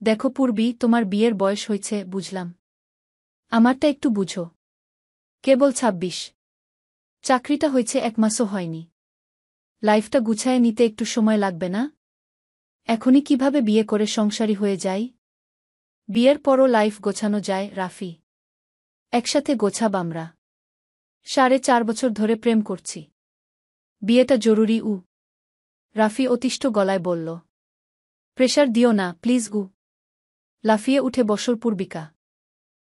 দেখো পূর্বী, তোমার বিয়ের বয়স হয়েছে বুঝলাম। আমারটা একটু বুঝো। কেবল 26। চাকরিটা হয়েছে 1 মাসও হয়নি। লাইফটা গুছায় নিতে একটু সময় লাগবে না? এখনই কিভাবে বিয়ে করে সংসারী হয়ে যাই? বিয়ের পরও লাইফ গোছানো যায় রাফি। একসাথে গোছাব আমরা। 4.5 বছর ধরে প্রেম করছি। বিয়েটা জরুরি উ। রাফি অতিষ্ঠ গলায় বলল। প্রেশার দিও না প্লিজ গু। লাফিয়ে উঠে বসল পূর্বিকা।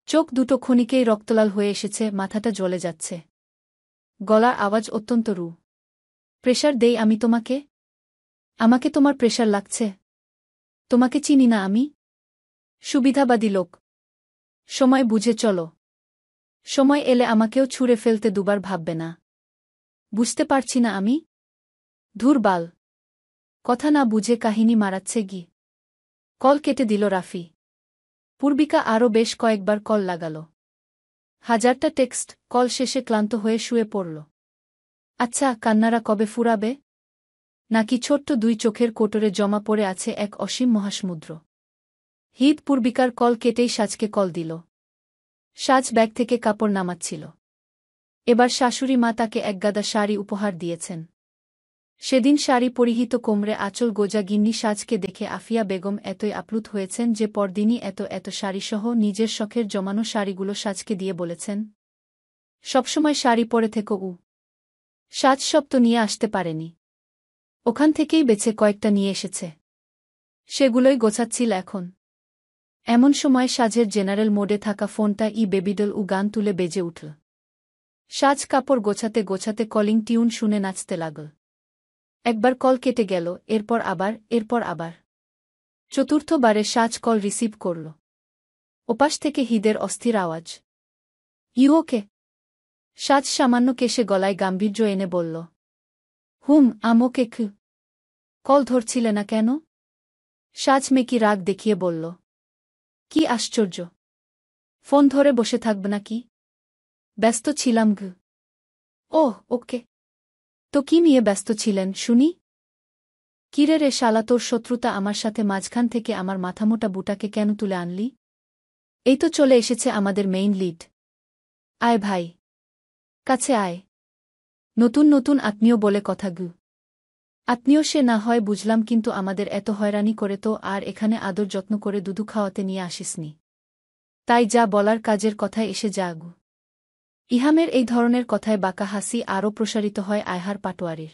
চোখ দুটো ক্ষণিকেই রক্তলাল হয়ে এসেছে, মাথাটা জ্বলে যাচ্ছে। গলার আওয়াজ অত্যন্ত রু। প্রেশার দেই আমি তোমাকে? আমাকে তোমার প্রেশার লাগছে? তোমাকে চিনি না আমি? সুবিধাবাদী লোক। সময় বুঝে চলো। সময় এলে আমাকেও ছুঁড়ে ফেলতে দুবার ভাববে না। বুঝতে পারছি না আমি? ধুর বাল! কথা না বুঝে কাহিনী মারাচ্ছে গি। কল কেটে দিল রাফি। পূর্বিকা আরও বেশ কয়েকবার কল লাগাল। হাজারটা টেক্সট কল শেষে ক্লান্ত হয়ে শুয়ে পড়ল। আচ্ছা, কান্নারা কবে ফুরাবে? নাকি ছোট্ট দুই চোখের কোটরে জমা পড়ে আছে এক অসীম মহাসমুদ্র? হিদ পূর্বিকার কল কেটেই সাজকে কল দিল। সাজ ব্যাগ থেকে কাপড় নামাচ্ছিল। এবার শাশুড়ি মা তাকে একগাদা শাড়ি উপহার দিয়েছেন। সেদিন শাড়ি পরিহিত কোমরে আঁচল গোজা গিন্নি সাজকে দেখে আফিয়া বেগম এতই আপ্লুত হয়েছেন যে পরদিনই এত শাড়িসহ নিজের শখের জমানো শাড়িগুলো সাজকে দিয়ে বলেছেন, সবসময় শাড়ি পরে থেকো। সাজ সব তো নিয়ে আসতে পারেনি, ওখান থেকেই বেছে কয়েকটা নিয়ে এসেছে, সেগুলোই গোছাচ্ছিল এখন। এমন সময় সাজের জেনারেল মোডে থাকা ফোনটা বেবিডল গান তুলে বেজে উঠল। সাজ কাপড় গোছাতে গোছাতে কলিং টিউন শুনে নাচতে লাগল। একবার কল কেটে গেল, এরপর আবার। চতুর্থবারে সাজ কল রিসিভ করল। ওপাশ থেকে হিদের অস্থির আওয়াজ, ইউ ওকে? সাজ সামান্য কেশে গলায় গাম্ভীর্য এনে বলল, আম ওকে। কল ধরছিলে না কেন? সাজ মেকি রাগ দেখিয়ে বলল, কি আশ্চর্য, ফোন ধরে বসে থাকব নাকি? ব্যস্ত ছিলাম। ওহ, ওকে। তো কি নিয়ে ব্যস্ত ছিলেন শুনি? কিরে রে শালা, তোর শত্রুতা আমার সাথে, মাঝখান থেকে আমার মাথামোটা বুটাকে কেন তুলে আনলি? এই তো চলে এসেছে আমাদের মেইন লিড। আয় ভাই, কাছে আয়। নতুন আত্মীয় বলে কথা। আত্মীয় সে না হয় বুঝলাম, কিন্তু আমাদের এত হয়রানি করে তো আর এখানে আদর যত্ন করে দুধু খাওয়াতে নিয়ে আসিসনি। তাই যা বলার কাজের কথায় এসে যা। ইহামের এই ধরনের কথায় বাঁকা হাসি আরও প্রসারিত হয় আয়হার পাটোয়ারির।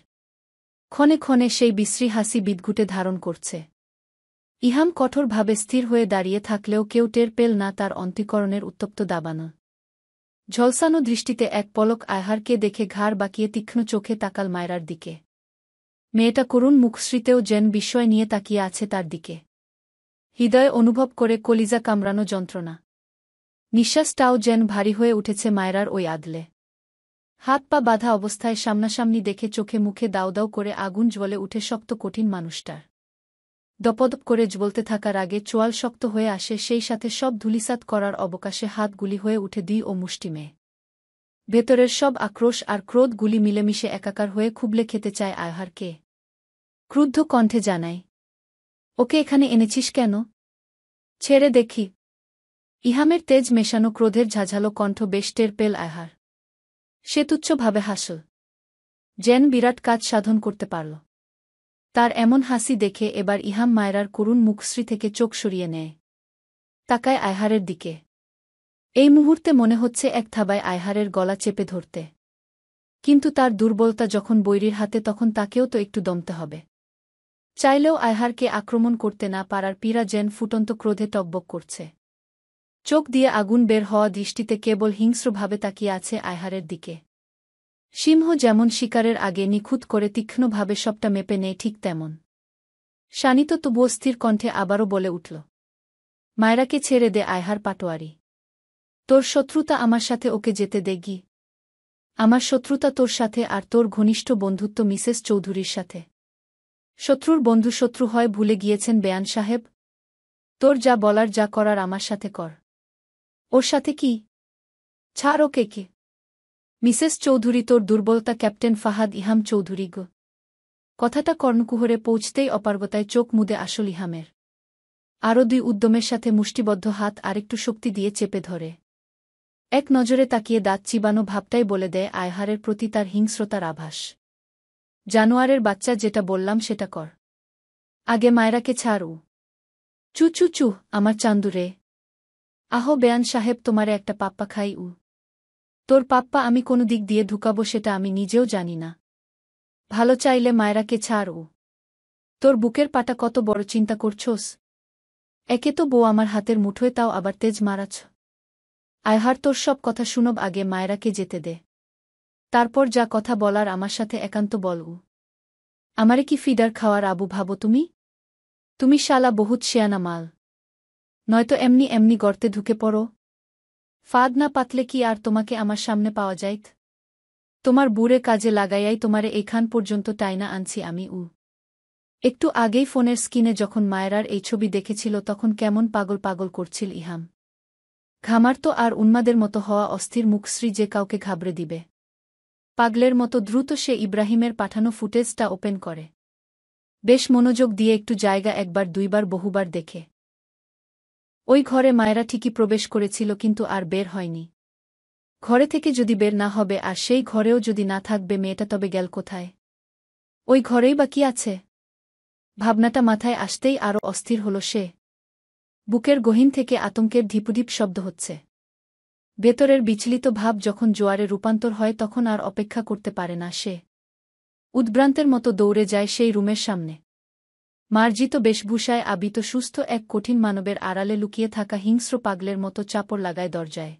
ক্ষণে ক্ষণে সেই বিশ্রী হাসি বিদঘুটে ধারণ করছে। ইহাম কঠোরভাবে স্থির হয়ে দাঁড়িয়ে থাকলেও কেউ টের পেল না তার অন্তঃকরণের উত্তপ্ত দাবানো। ঝলসানো দৃষ্টিতে এক পলক আয়হারকে দেখে ঘাড় বাঁকিয়ে তীক্ষ্ণ চোখে তাকাল মায়রার দিকে। মেয়েটা করুণ মুখশ্রীতেও যেন বিস্ময় নিয়ে তাকিয়ে আছে তার দিকে। হৃদয়ে অনুভব করে কলিজা কামড়ানো যন্ত্রণা। নিঃশ্বাসটাও যেন ভারী হয়ে উঠেছে মায়রার ওই আদলে। হাত পা বাঁধা অবস্থায় সামনাসামনি দেখে চোখে মুখে দাউ দাউ করে আগুন জ্বলে উঠে শক্ত কঠিন মানুষটার। দপদপ করে জ্বলতে থাকার আগে চোয়াল শক্ত হয়ে আসে, সেই সাথে সব ধূলিসাৎ করার অবকাশে হাতগুলি হয়ে উঠে দুই ও মুষ্টি মেয়ে। ভেতরের সব আক্রোশ আর ক্রোধগুলি মিলেমিশে একাকার হয়ে খুবলে খেতে চায় আয়হারকে। ক্রুদ্ধ কণ্ঠে জানায়, ওকে এখানে এনেছিস কেন? ছেড়ে দেখি। ইহামের তেজ মেশানো ক্রোধের ঝাঝালো কণ্ঠ বেশ টের পেল আয়হার। সে তুচ্ছভাবে হাসল, যেন বিরাট কাজ সাধন করতে পারল। তার এমন হাসি দেখে এবার ইহাম মায়রার করুণ মুখশ্রী থেকে চোখ সরিয়ে নেয়। তাকায় আয়হারের দিকে। এই মুহূর্তে মনে হচ্ছে এক থাবায় আয়হারের গলা চেপে ধরতে। কিন্তু তার দুর্বলতা যখন বৈরীর হাতে, তখন তাকেও তো একটু দমতে হবে। চাইলেও আয়হারকে আক্রমণ করতে না পারার পীড়া যেন ফুটন্ত ক্রোধে টকবক করছে। চোখ দিয়ে আগুন বের হওয়া দৃষ্টিতে কেবল হিংস্রভাবে তাকিয়ে আছে আয়হারের দিকে। সিংহ যেমন শিকারের আগে নিখুঁত করে তীক্ষ্ণভাবে সবটা মেপে নেয়, ঠিক তেমন। শানিত তবুও স্থির কণ্ঠে আবারও বলে উঠল, মায়রাকে ছেড়ে দে আয়হার পাটোয়ারি। তোর শত্রুতা আমার সাথে, ওকে যেতে দে গি। আমার শত্রুতা তোর সাথে আর তোর ঘনিষ্ঠ বন্ধুত্ব মিসেস চৌধুরীর সাথে। শত্রুর বন্ধু শত্রু হয় ভুলে গিয়েছেন বেয়ান সাহেব? তোর যা বলার যা করার আমার সাথে কর। ওর সাথে কি? ছাড় ওকে। কে মিসেস চৌধুরী? তোর দুর্বলতা ক্যাপ্টেন ফাহাদ ইহাম চৌধুরী। কথাটা কর্ণকুহরে পৌঁছতেই অপারগতায় চোখ মুদে আসল ইহামের। আরও দুই উদ্যমের সাথে মুষ্টিবদ্ধ হাত আরেকটু শক্তি দিয়ে চেপে ধরে। এক নজরে তাকিয়ে দাঁত চিবানো ভাবটাই বলে দেয় আয়হারের প্রতি তার হিংস্রতার আভাস। জানোয়ারের বাচ্চা, যেটা বললাম সেটা কর। আগে মায়রাকে ছাড়। চু আমার চান্দু রে। আহো বেয়ান সাহেব, তোমারে একটা পাপ্পা খাই। তোর পাপ্পা আমি কোনো দিক দিয়ে ঢুকাবো সেটা আমি নিজেও জানি না। ভালো চাইলে মায়রাকে ছাড়। তোর বুকের পাটা কত বড় চিন্তা করছোস? একে তো বউ আমার হাতের মুঠোয়, তাও আবার তেজ মারাছ। আয়হার, তোর সব কথা শুনব, আগে মায়রাকে যেতে দে। তারপর যা কথা বলার আমার সাথে একান্ত বল। আমারে কি ফিডার খাওয়ার আবু ভাবো তুমি? তুমি শালা বহুত শেয়ানা মাল। নয়তো এমনি গর্তে ঢুকে পড়ো। ফাঁদ না পাতলে কি আর তোমাকে আমার সামনে পাওয়া যাইত? তোমার বুড়ে কাজে লাগাইয়াই তোমারে এইখান পর্যন্ত টাইনা আনছি আমি। একটু আগেই ফোনের স্ক্রিনে যখন মায়েরার এই ছবি দেখেছিল তখন কেমন পাগল পাগল করছিল ইহাম। ঘামার্ত আর উন্মাদের মতো হওয়া অস্থির মুখশ্রী যে কাউকে ঘাবড়ে দিবে। পাগলের মতো দ্রুত সে ইব্রাহিমের পাঠানো ফুটেজটা ওপেন করে। বেশ মনোযোগ দিয়ে একটু জায়গা একবার দুইবার বহুবার দেখে। ওই ঘরে মায়েরা ঠিকই প্রবেশ করেছিল কিন্তু আর বের হয়নি। ঘরে থেকে যদি বের না হবে আর সেই ঘরেও যদি না থাকবে মেয়েটা তবে গেল কোথায়? ওই ঘরেই বা কি আছে? ভাবনাটা মাথায় আসতেই আরও অস্থির হল সে। বুকের গহীন থেকে আতঙ্কের ধিপুধিপ শব্দ হচ্ছে। ভেতরের বিচলিত ভাব যখন জোয়ারে রূপান্তর হয় তখন আর অপেক্ষা করতে পারে না সে। উদ্ভ্রান্তের মতো দৌড়ে যায় সেই রুমের সামনে। মার্জিত বেশভূষায় আবিত সুস্থ এক কঠিন মানবের আড়ালে লুকিয়ে থাকা হিংস্র পাগলের মতো চাপড় লাগায় দরজায়।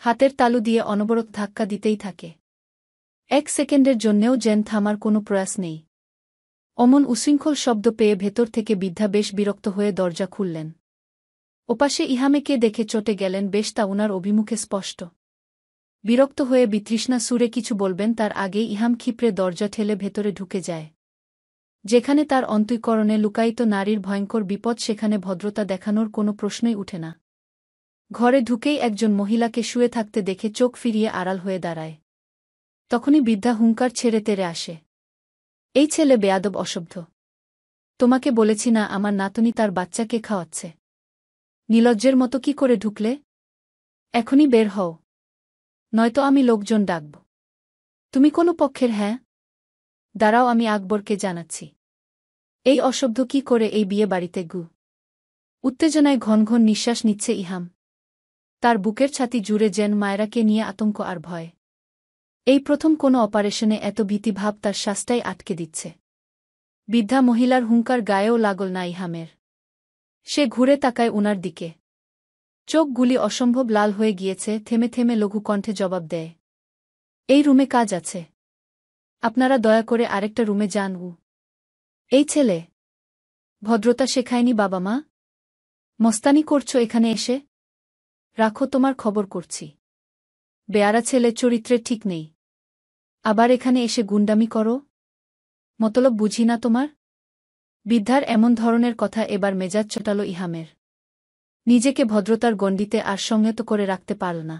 হাতের তালু দিয়ে অনবরত ধাক্কা দিতেই থাকে। এক সেকেন্ডের জন্যেও যেন থামার কোনো প্রয়াস নেই। অমন উশৃঙ্খল শব্দ পেয়ে ভেতর থেকে বৃদ্ধা বেশ বিরক্ত হয়ে দরজা খুললেন। ওপাশে ইহামেকে দেখে চটে গেলেন বেশ, তা উনার অভিমুখে স্পষ্ট। বিরক্ত হয়ে বিতৃষ্ণা সুরে কিছু বলবেন তার আগেই ইহাম ক্ষিপ্রে দরজা ঠেলে ভেতরে ঢুকে যায়। যেখানে তার অন্তঃকরণে লুকায়িত নারীর ভয়ঙ্কর বিপদ সেখানে ভদ্রতা দেখানোর কোনো প্রশ্নই উঠে না। ঘরে ঢুকেই একজন মহিলাকে শুয়ে থাকতে দেখে চোখ ফিরিয়ে আড়াল হয়ে দাঁড়ায়। তখনই বৃদ্ধা হুঙ্কার ছেড়ে তেড়ে আসে। এই ছেলে বেয়াদব, অসভ্য! তোমাকে বলেছি না আমার নাতনি তার বাচ্চাকে খাওয়াচ্ছে? নিলজ্জের মতো কি করে ঢুকলে? এখনই বের হও, নয়তো আমি লোকজন ডাকব। তুমি কোনো পক্ষের? হ্যাঁ, দাঁড়াও, আমি আকবরকে জানাচ্ছি। এই অসভ্য কি করে এই বিয়ে বাড়িতে উত্তেজনায় ঘন ঘন নিঃশ্বাস নিচ্ছে ইহাম। তার বুকের ছাতি জুড়ে যেন মায়েরাকে নিয়ে আতঙ্ক আর ভয়। এই প্রথম কোনো অপারেশনে এত ভীতিভাব তার শ্বাসটাই আটকে দিচ্ছে। বৃদ্ধা মহিলার হুঙ্কার গায়েও লাগল না ইহামের। সে ঘুরে তাকায় উনার দিকে। চোখগুলি অসম্ভব লাল হয়ে গিয়েছে। থেমে থেমে লঘু কণ্ঠে জবাব দেয়, এই রুমে কাজ আছে, আপনারা দয়া করে আরেকটা রুমে যান। এই ছেলে ভদ্রতা শেখায়নি বাবা মা? মস্তানি করছো এখানে এসে? রাখো, তোমার খবর করছি। বেয়ারা ছেলে, চরিত্রের ঠিক নেই, আবার এখানে এসে গুন্ডামি করো। মতলব বুঝি না তোমার? বৃদ্ধার এমন ধরনের কথা এবার মেজাজ চটাল ইহামের। নিজেকে ভদ্রতার গণ্ডিতে আর সংযত করে রাখতে পারল না।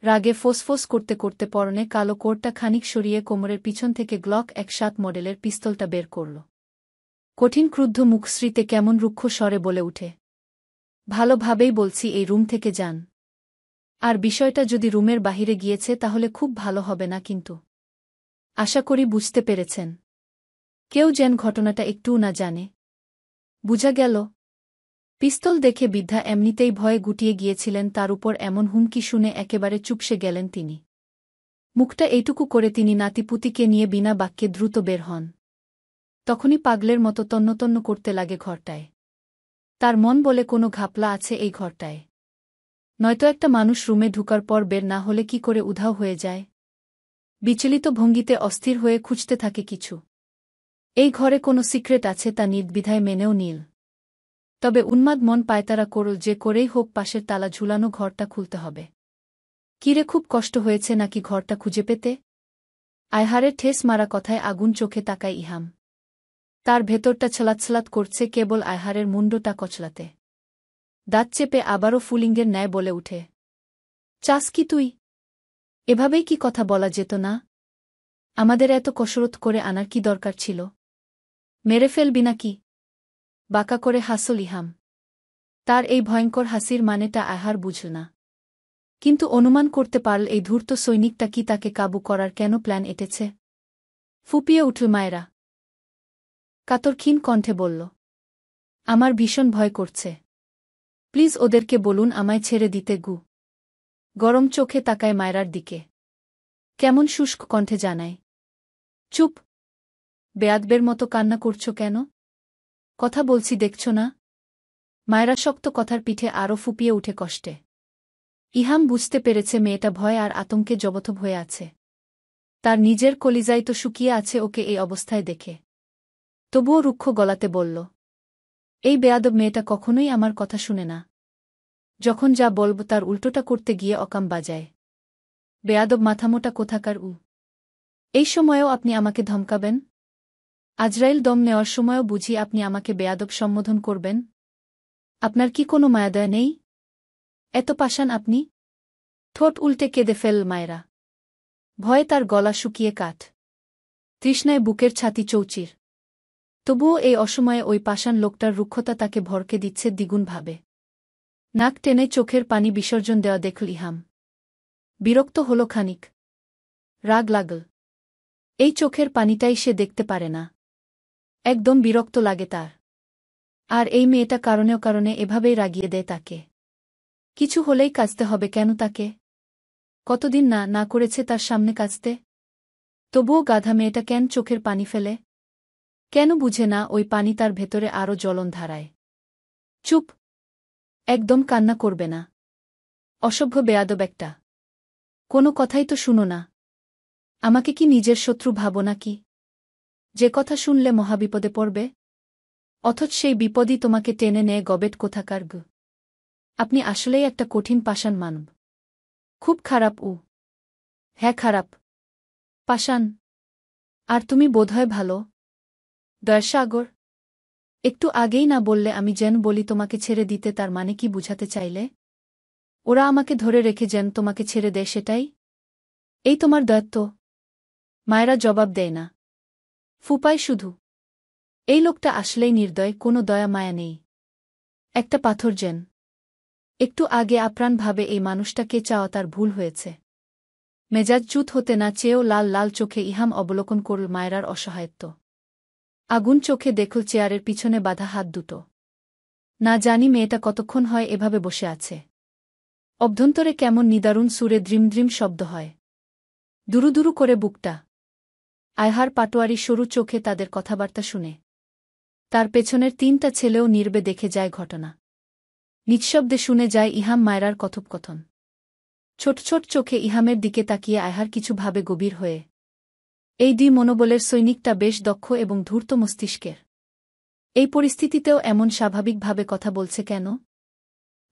রাগে ফোসফোস করতে করতে পরনে কালো কোটটা খানিক সরিয়ে কোমরের পিছন থেকে গ্লক ১৭ মডেলের পিস্তলটা বের করল। কঠিন ক্রুদ্ধ মুখশ্রীতে কেমন রুক্ষ স্বরে বলে উঠে, ভালোভাবেই বলছি, এই রুম থেকে যান। আর বিষয়টা যদি রুমের বাহিরে গিয়েছে তাহলে খুব ভালো হবে না কিন্তু। আশা করি বুঝতে পেরেছেন। কেউ যেন ঘটনাটা একটুও না জানে। বুঝা গেল? পিস্তল দেখে বৃদ্ধা এমনিতেই ভয়ে গুটিয়ে গিয়েছিলেন, তার উপর এমন হুমকি শুনে একেবারে চুপসে গেলেন তিনি। মুখটা এইটুকু করে তিনি নাতিপুতিকে নিয়ে বিনা বাক্যে দ্রুত বের হন। তখনই পাগলের মতো তন্নতন্ন করতে লাগে ঘরটায়। তার মন বলে কোনো ঘাপলা আছে এই ঘরটায়? নয়তো একটা মানুষ রুমে ঢুকার পর বের না হলে কি করে উধাও হয়ে যায়? বিচলিত ভঙ্গিতে অস্থির হয়ে খুঁজতে থাকে কিছু। এই ঘরে কোনো সিক্রেট আছে তা নির্দ্বিধায় মেনেও নিল। তবে উন্মাদ মন পায়তারা করল যে করেই হোক পাশের তালা ঝুলানো ঘরটা খুলতে হবে। কিরে, খুব কষ্ট হয়েছে নাকি ঘরটা খুঁজে পেতে? আয়হারের ঠেস মারা কথায় আগুন চোখে তাকায় ইহাম। তার ভেতরটা ছলাৎছলাৎ করছে কেবল আয়হারের মুন্ডটা কচলাতে। দাঁত চেপে আবারও ফুলিঙ্গের ন্যায় বলে উঠে, চাস কি তুই? এভাবেই কি কথা বলা যেত না? আমাদের এত কসরত করে আনার কি দরকার ছিল? মেরে ফেলবি নাকি? বাঁকা করে হাসল ইহাম। তার এই ভয়ঙ্কর হাসির মানেটা আয়হার বুঝল না। কিন্তু অনুমান করতে পারল এই ধূর্ত সৈনিকটা কি তাকে কাবু করার কেন প্ল্যান এঁটেছে। ফুপিয়ে উঠল মায়েরা। কাতর ক্ষীণ কণ্ঠে বলল, আমার ভীষণ ভয় করছে, প্লিজ ওদেরকে বলুন আমায় ছেড়ে দিতে। গরম চোখে তাকায় মায়েরার দিকে। কেমন শুষ্ক কণ্ঠে জানায়, চুপ! বেয়াদবের মতো কান্না করছো কেন? কথা বলছি দেখছ না? মায়েরা শক্ত কথার পিঠে আরও ফুপিয়ে উঠে কষ্টে। ইহাম বুঝতে পেরেছে মেয়েটা ভয় আর আতঙ্কে জবথব হয়ে আছে। তার নিজের কলিজাই তো শুকিয়ে আছে ওকে এই অবস্থায় দেখে। তবুও রুক্ষ গলাতে বলল, এই বেয়াদব মেয়েটা কখনোই আমার কথা শুনে না। যখন যা বলব তার উল্টোটা করতে গিয়ে অকাম বাজায়। বেয়াদব মাথামোটা কোথাকার উ। এই সময়েও আপনি আমাকে ধমকাবেন? আজরাইল দম নেওয়ার সময়ও বুঝি আপনি আমাকে বেয়াদব সম্বোধন করবেন? আপনার কি কোনো মায়াদয়া নেই? এত পাষাণ আপনি? ঠোঁট উল্টে কেঁদে ফেল মায়েরা। ভয়ে তার গলা শুকিয়ে কাঠ। তৃষ্ণায় বুকের ছাতি চৌচির। তবুও এই অসময়ে ওই পাষাণ লোকটার রুক্ষতা তাকে ভরকে দিচ্ছে দ্বিগুণভাবে। নাক টেনে চোখের পানি বিসর্জন দেওয়া দেখল ইহাম। বিরক্ত হল খানিক। রাগ লাগল। এই চোখের পানিটাই সে দেখতে পারে না। একদম বিরক্ত লাগে তার। আর এই মেয়েটা কারণে এভাবেই রাগিয়ে দেয় তাকে। কিছু হলেই কাঁদতে হবে কেন তাকে? কতদিন না করেছে তার সামনে কাঁদতে? তবুও গাধা মেয়েটা কেন চোখের পানি ফেলে? কেন বুঝে না ওই পানি তার ভেতরে আরও জ্বলন ধারায়? চুপ! একদম কান্না করবে না। অসভ্য বেয়াদব একটা। কোনো কথাই তো শুনো না। আমাকে কি নিজের শত্রু ভাবো নাকি? যে কথা শুনলে মহাবিপদে পড়বে? অথচ সেই বিপদই তোমাকে টেনে নেয় গবেট কোথাকার গু। আপনি আসলেই একটা কঠিন পাষাণ মানব। খুব খারাপ উ। হ্যাঁ খারাপ। পাষাণ। আর তুমি বোধহয় ভালো। দয়াসাগর। একটু আগেই না বললে আমি যেন বলি তোমাকে ছেড়ে দিতে, তার মানে কি বুঝাতে চাইলে? ওরা আমাকে ধরে রেখে যেন তোমাকে ছেড়ে দেয় সেটাই? এই তোমার দয়ত্ব? মায়েরা জবাব দেয় না। ফুপায় শুধু। এই লোকটা আসলেই নির্দয়, কোনো দয়া মায়া নেই। একটা পাথর যেন। একটু আগে আপ্রাণভাবে এই মানুষটাকে চাওয়া তার ভুল হয়েছে। মেজাজ চুত হতে না চেয়েও লাল লাল চোখে ইহাম অবলোকন করল মায়েরার অসহায়ত্ব। আগুন চোখে দেখল চেয়ারের পিছনে বাঁধা হাত দুটো। না জানি মেয়েটা কতক্ষণ হয় এভাবে বসে আছে। অভ্যন্তরে কেমন নিদারুণ সুরে দ্রিমদ্রিম শব্দ হয়। দুরু দুরু করে বুকটা। আয়হার পাটোয়ারি সরু চোখে তাদের কথাবার্তা শুনে। তার পেছনের তিনটা ছেলেও নির্বে দেখে যায় ঘটনা। নিঃশব্দে শুনে যায় ইহাম মায়রার কথোপকথন। ছোট ছোট চোখে ইহামের দিকে তাকিয়ে আয়হার কিছু ভাবে গভীর হয়ে। এই দুই মনোবলের সৈনিকটা বেশ দক্ষ এবং ধূর্ত মস্তিষ্কের। এই পরিস্থিতিতেও এমন স্বাভাবিকভাবে কথা বলছে কেন?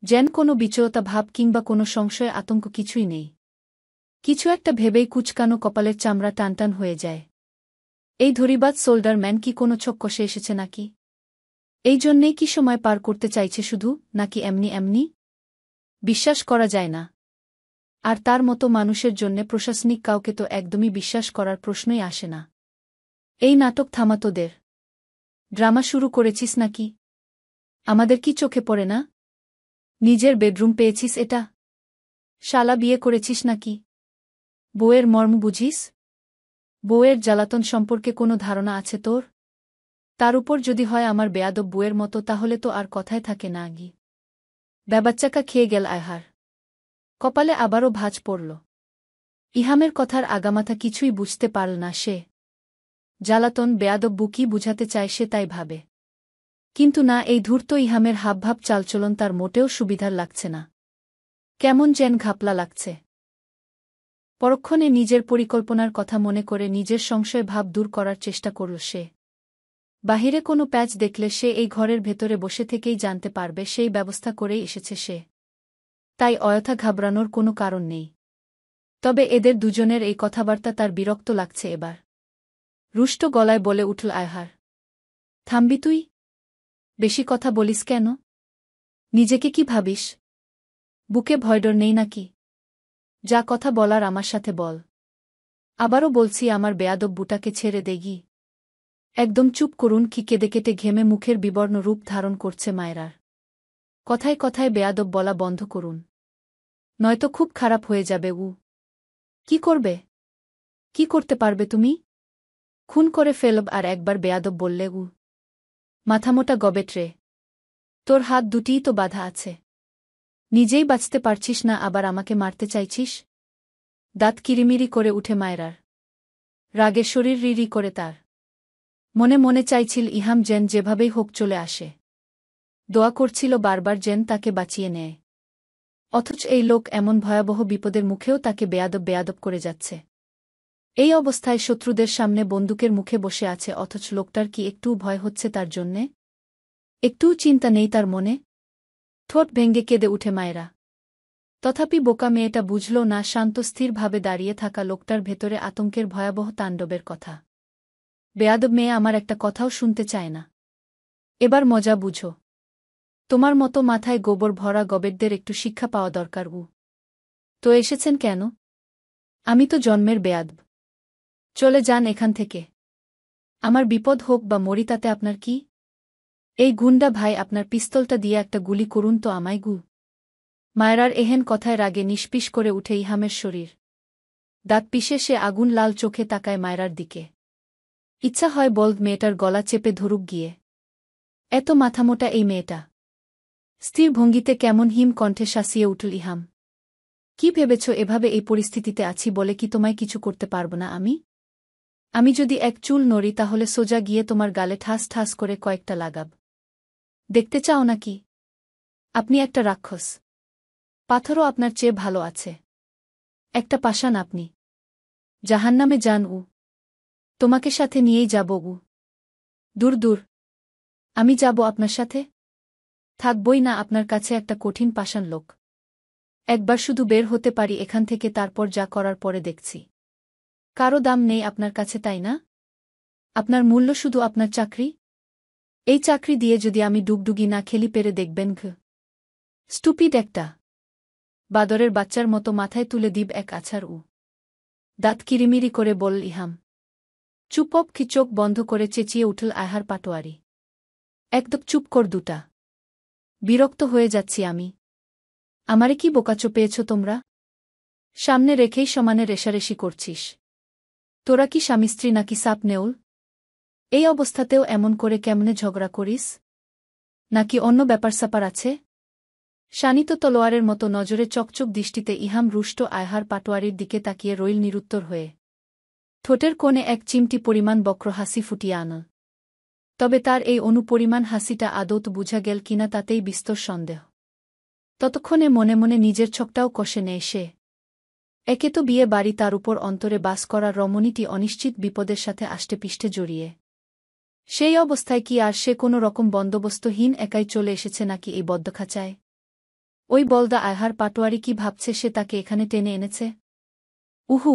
যেন কোনো বিচলতা ভাব কিংবা কোনো সংশয় আতঙ্ক কিছুই নেই। কিছু একটা ভেবেই কুচকানো কপালের চামড়া টানটান হয়ে যায়। এই ধরিবাজ সোল্ডার ম্যান কি কোনো ছক কষে এসেছে নাকি? এই জন্যেই কি সময় পার করতে চাইছে শুধু, নাকি এমনি এমনি? বিশ্বাস করা যায় না। আর তার মতো মানুষের জন্যে প্রশাসনিক কাউকে তো একদমই বিশ্বাস করার প্রশ্নই আসে না। এই নাটক থামা তোদের। ড্রামা শুরু করেছিস নাকি? আমাদের কি চোখে পড়ে না? নিজের বেডরুম পেয়েছিস এটা? শালা বিয়ে করেছিস নাকি? বউয়ের মর্ম বুঝিস? বউয়ের জ্বালাতন সম্পর্কে কোনো ধারণা আছে তোর? তার উপর যদি হয় আমার বেয়াদব বউয়ের মতো, তাহলে তো আর কথায় থাকে না গি। ব্যাবাচ্চাকা খেয়ে গেল আয়হার। কপালে আবারও ভাঁজ পড়ল। ইহামের কথার আগামাথা কিছুই বুঝতে পারল না সে। জ্বালাতন বেয়াদব বুকি বুঝাতে চায় সে তাই ভাবে। কিন্তু না, এই ধূর্ত ইহামের হাবভাব চালচলন তার মোটেও সুবিধার লাগছে না। কেমন যেন ঘাপলা লাগছে। পরক্ষণে নিজের পরিকল্পনার কথা মনে করে নিজের সংশয় ভাব দূর করার চেষ্টা করল সে। বাহিরে কোনো প্যাচ দেখলে সে এই ঘরের ভেতরে বসে থেকেই জানতে পারবে, সেই ব্যবস্থা করেই এসেছে সে। তাই অযথা ঘাবড়ানোর কোনো কারণ নেই। তবে এদের দুজনের এই কথাবার্তা তার বিরক্ত লাগছে এবার। রুষ্ট গলায় বলে উঠল আয়হার। থামবি তুই? বেশি কথা বলিস কেন? নিজেকে কি ভাবিস? বুকে ভয়ডর নেই নাকি? যা কথা বলার আমার সাথে বল। আবারও বলছি, আমার বেয়াদব বুটাকে ছেড়ে দেগি। একদম চুপ করুন। কি কেঁদে কেটে ঘেমে মুখের বিবর্ণ রূপ ধারণ করছে মায়েরার। কথায় কথায় বেয়াদব বলা বন্ধ করুন, নয়তো খুব খারাপ হয়ে যাবে উ। কি করবে? কি করতে পারবে তুমি? খুন করে ফেলব। আর একবার বেয়াদব বললে উ। মাথামোটা গবেট রে। তোর হাত দুটিই তো বাঁধা আছে। নিজেই বাঁচতে পারছিস না, আবার আমাকে মারতে চাইছিস? দাঁত কিরিমিরি করে উঠে মায়েরার। রাগে শরীর রিরি করে তার। মনে মনে চাইছিল ইহাম যেন যেভাবেই হোক চলে আসে। দোয়া করছিল বারবার যেন তাকে বাঁচিয়ে নেয়। অথচ এই লোক এমন ভয়াবহ বিপদের মুখেও তাকে বেয়াদব বেয়াদব করে যাচ্ছে। এই অবস্থায় শত্রুদের সামনে বন্দুকের মুখে বসে আছে, অথচ লোকটার কি একটুও ভয় হচ্ছে তার জন্যে? একটুও চিন্তা নেই তার মনে? ঠোঁট ভেঙ্গে কেঁদে উঠে মায়েরা। তথাপি বোকা মেয়েটা বুঝল না শান্তস্থিরভাবে দাঁড়িয়ে থাকা লোকটার ভেতরে আতঙ্কের ভয়াবহ তাণ্ডবের কথা। বেয়াদব মেয়ে আমার একটা কথাও শুনতে চায় না। এবার মজা বুঝো। তোমার মতো মাথায় গোবর ভরা গবেটদের একটু শিক্ষা পাওয়া দরকার। তো এসেছেন কেন? আমি তো জন্মের বেয়াদব। চলে যান এখান থেকে। আমার বিপদ হোক বা মরি তাতে আপনার কি? এই গুন্ডা ভাই, আপনার পিস্তলটা দিয়ে একটা গুলি করুন তো আমায়। মায়রার এহেন কথায় রাগে নিষ্পিস করে উঠে ইহামের শরীর। দাঁত পিষে সে আগুন লাল চোখে তাকায় মায়রার দিকে। ইচ্ছা হয় বলদ মেয়েটার গলা চেপে ধরুক গিয়ে। এত মাথামোটা এই মেয়েটা। স্থির ভঙ্গিতে কেমন হিম কণ্ঠে শাসিয়ে উঠল ইহাম। কি ভেবেছ এভাবে এই পরিস্থিতিতে আছি বলে কি তোমায় কিছু করতে পারব না আমি? আমি যদি এক চুল নড়ি তাহলে সোজা গিয়ে তোমার গালে ঠাস ঠাস করে কয়েকটা লাগাব। দেখতে চাও নাকি? আপনি একটা রাক্ষস। পাথরও আপনার চেয়ে ভালো আছে। একটা পাষাণ আপনি। জাহান্নামে যান। তোমাকে সাথে নিয়েই যাব। দূর দূর। আমি যাব আপনার সাথে? থাকবই না আপনার কাছে একটা কঠিন পাষাণ লোক। একবার শুধু বের হতে পারি এখান থেকে, তারপর যা করার পরে দেখছি। কারো দাম নেই আপনার কাছে, তাই না? আপনার মূল্য শুধু আপনার চাকরি। এই চাকরি দিয়ে যদি আমি ডুগডুগি না খেলি পেরে দেখবেন। স্টুপিড একটা। বাদরের বাচ্চার মতো মাথায় তুলে দিব এক আছাড়। দাঁত কিরিমিরি করে বলল ইহাম। চুপপ কি চোখ বন্ধ করে চেঁচিয়ে উঠল আয়হার পাটোয়ারি। একদম চুপ কর দুটা। বিরক্ত হয়ে যাচ্ছি আমি। আমারে কি বোকাচো পেয়েছ তোমরা? সামনে রেখেই সমানে রেশারেশি করছিস। তোরা কি স্বামী স্ত্রী নাকি সাপ নেউল? এই অবস্থাতেও এমন করে কেমনে ঝগড়া করিস? নাকি অন্য ব্যাপার স্যাপার আছে? শানিত তলোয়ারের মতো নজরে চকচক দৃষ্টিতে ইহাম রুষ্ট আয়হার পাটোয়ারির দিকে তাকিয়ে রইল নিরুত্তর হয়ে। ঠোঁটের কোণে এক চিমটি পরিমাণ বক্র হাসি ফুটিয়ে আনল। তবে তার এই অনুপরিমাণ হাসিটা আদৌ বুঝা গেল কিনা তাতেই বিস্তর সন্দেহ। ততক্ষণে মনে মনে নিজের ছকটাও কষে নেয় সে। একে তো বিয়ে বাড়ি, তার উপর অন্তরে বাস করা রমণীটি অনিশ্চিত বিপদের সাথে আষ্টেপৃষ্ঠে জড়িয়ে। সেই অবস্থায় কি আর সে কোনো রকম বন্দোবস্তহীন একাই চলে এসেছে নাকি এই বদ্ধখাঁচায়? ওই বলদা আয়হার পাটোয়ারি কি ভাবছে সে তাকে এখানে টেনে এনেছে? উহু।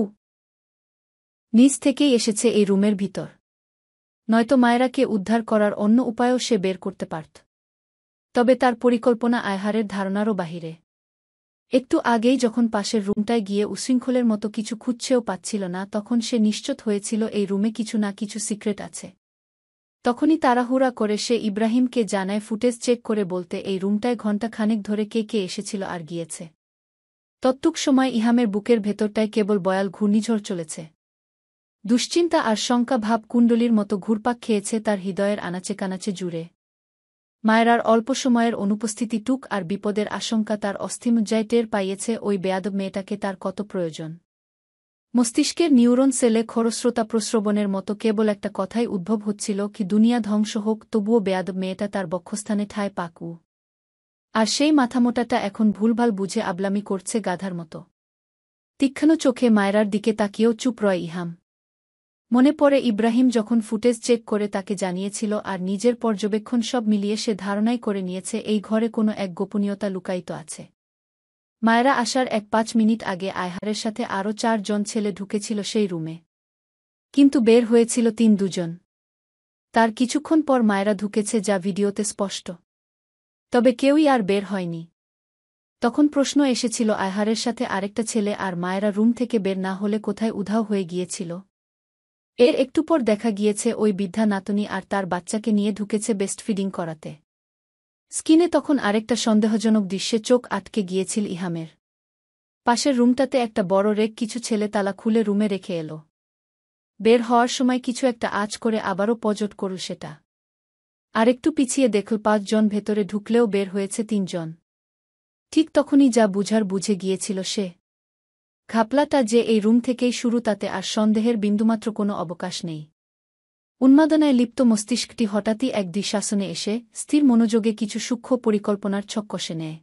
নিজ থেকেই এসেছে এই রুমের ভিতর। নয়তো মায়েরাকে উদ্ধার করার অন্য উপায়ও সে বের করতে পারত। তবে তার পরিকল্পনা আয়হারের ধারণারও বাহিরে। একটু আগেই যখন পাশের রুমটায় গিয়ে উশৃঙ্খলের মতো কিছু খুঁজছেও পাচ্ছিল না, তখন সে নিশ্চিত হয়েছিল এই রুমে কিছু না কিছু সিক্রেট আছে। তখনই তাড়াহুড়া করে সে ইব্রাহিমকে জানায় ফুটেজ চেক করে বলতে এই রুমটায় ঘণ্টাখানেক ধরে কে কে এসেছিল আর গিয়েছে। তত্ত্বক সময় ইহামের বুকের ভেতরটায় কেবল বয়াল ঘূর্ণিঝড় চলেছে। দুশ্চিন্তা আর শঙ্কা ভাব কুণ্ডলীর মতো ঘুরপাক খেয়েছে তার হৃদয়ের আনাচে কানাচে জুড়ে। মায়েরার অল্প সময়ের অনুপস্থিতি টুক আর বিপদের আশঙ্কা তার অস্থিমজ্জায় টের পাইয়েছে ওই বেয়াদব মেয়েটাকে তার কত প্রয়োজন। মস্তিষ্কের নিউরন সেলে খরস্রোতা প্রস্রবণের মতো কেবল একটা কথাই উদ্ভব হচ্ছিল, কি দুনিয়া ধ্বংস হোক তবুও বেয়াদব মেয়েটা তার বক্ষস্থানে ঠায় পাক। আর সেই মাথামোটাটা এখন ভুলভাল বুঝে আবলামি করছে গাধার মতো। তীক্ষ্ণ চোখে মায়েরার দিকে তাকিয়েও চুপ রয় ইহাম। মনে পড়ে ইব্রাহিম যখন ফুটেজ চেক করে তাকে জানিয়েছিল, আর নিজের পর্যবেক্ষণ সব মিলিয়ে সে ধারণাই করে নিয়েছে এই ঘরে কোনো এক গোপনীয়তা লুকায়িত আছে। মায়েরা আসার ১-৫ মিনিট আগে আয়হারের সাথে আরও ৪ জন ছেলে ঢুকেছিল সেই রুমে। কিন্তু বের হয়েছিল ৩-২ জন। তার কিছুক্ষণ পর মায়েরা ঢুকেছে, যা ভিডিওতে স্পষ্ট। তবে কেউই আর বের হয়নি। তখন প্রশ্ন এসেছিল আয়হারের সাথে আরেকটা ছেলে আর মায়েরা রুম থেকে বের না হলে কোথায় উধাও হয়ে গিয়েছিল। এর একটু পর দেখা গিয়েছে ওই বৃদ্ধা নাতনি আর তার বাচ্চাকে নিয়ে ঢুকেছে বেস্টফিডিং করাতে। স্কিনে তখন আরেকটা সন্দেহজনক দৃশ্যে চোখ আটকে গিয়েছিল ইহামের। পাশের রুমটাতে একটা বড় রেক, কিছু ছেলে তালা খুলে রুমে রেখে এলো। বের হওয়ার সময় কিছু একটা আঁচ করে আবারও পজট করল সেটা। আরেকটু পিছিয়ে দেখল ৫ জন ভেতরে ঢুকলেও বের হয়েছে ৩ জন। ঠিক তখনই যা বুঝার বুঝে গিয়েছিল সে। ঘাপলাটা যে এই রুম থেকেই শুরু, তাতে আর সন্দেহের বিন্দুমাত্র কোনো অবকাশ নেই। উন্মাদনায় লিপ্ত মস্তিষ্কটি হঠাৎই এক দিশাসনে এসে স্থির মনোযোগে কিছু সূক্ষ্ম পরিকল্পনার ছক কষে নেয়।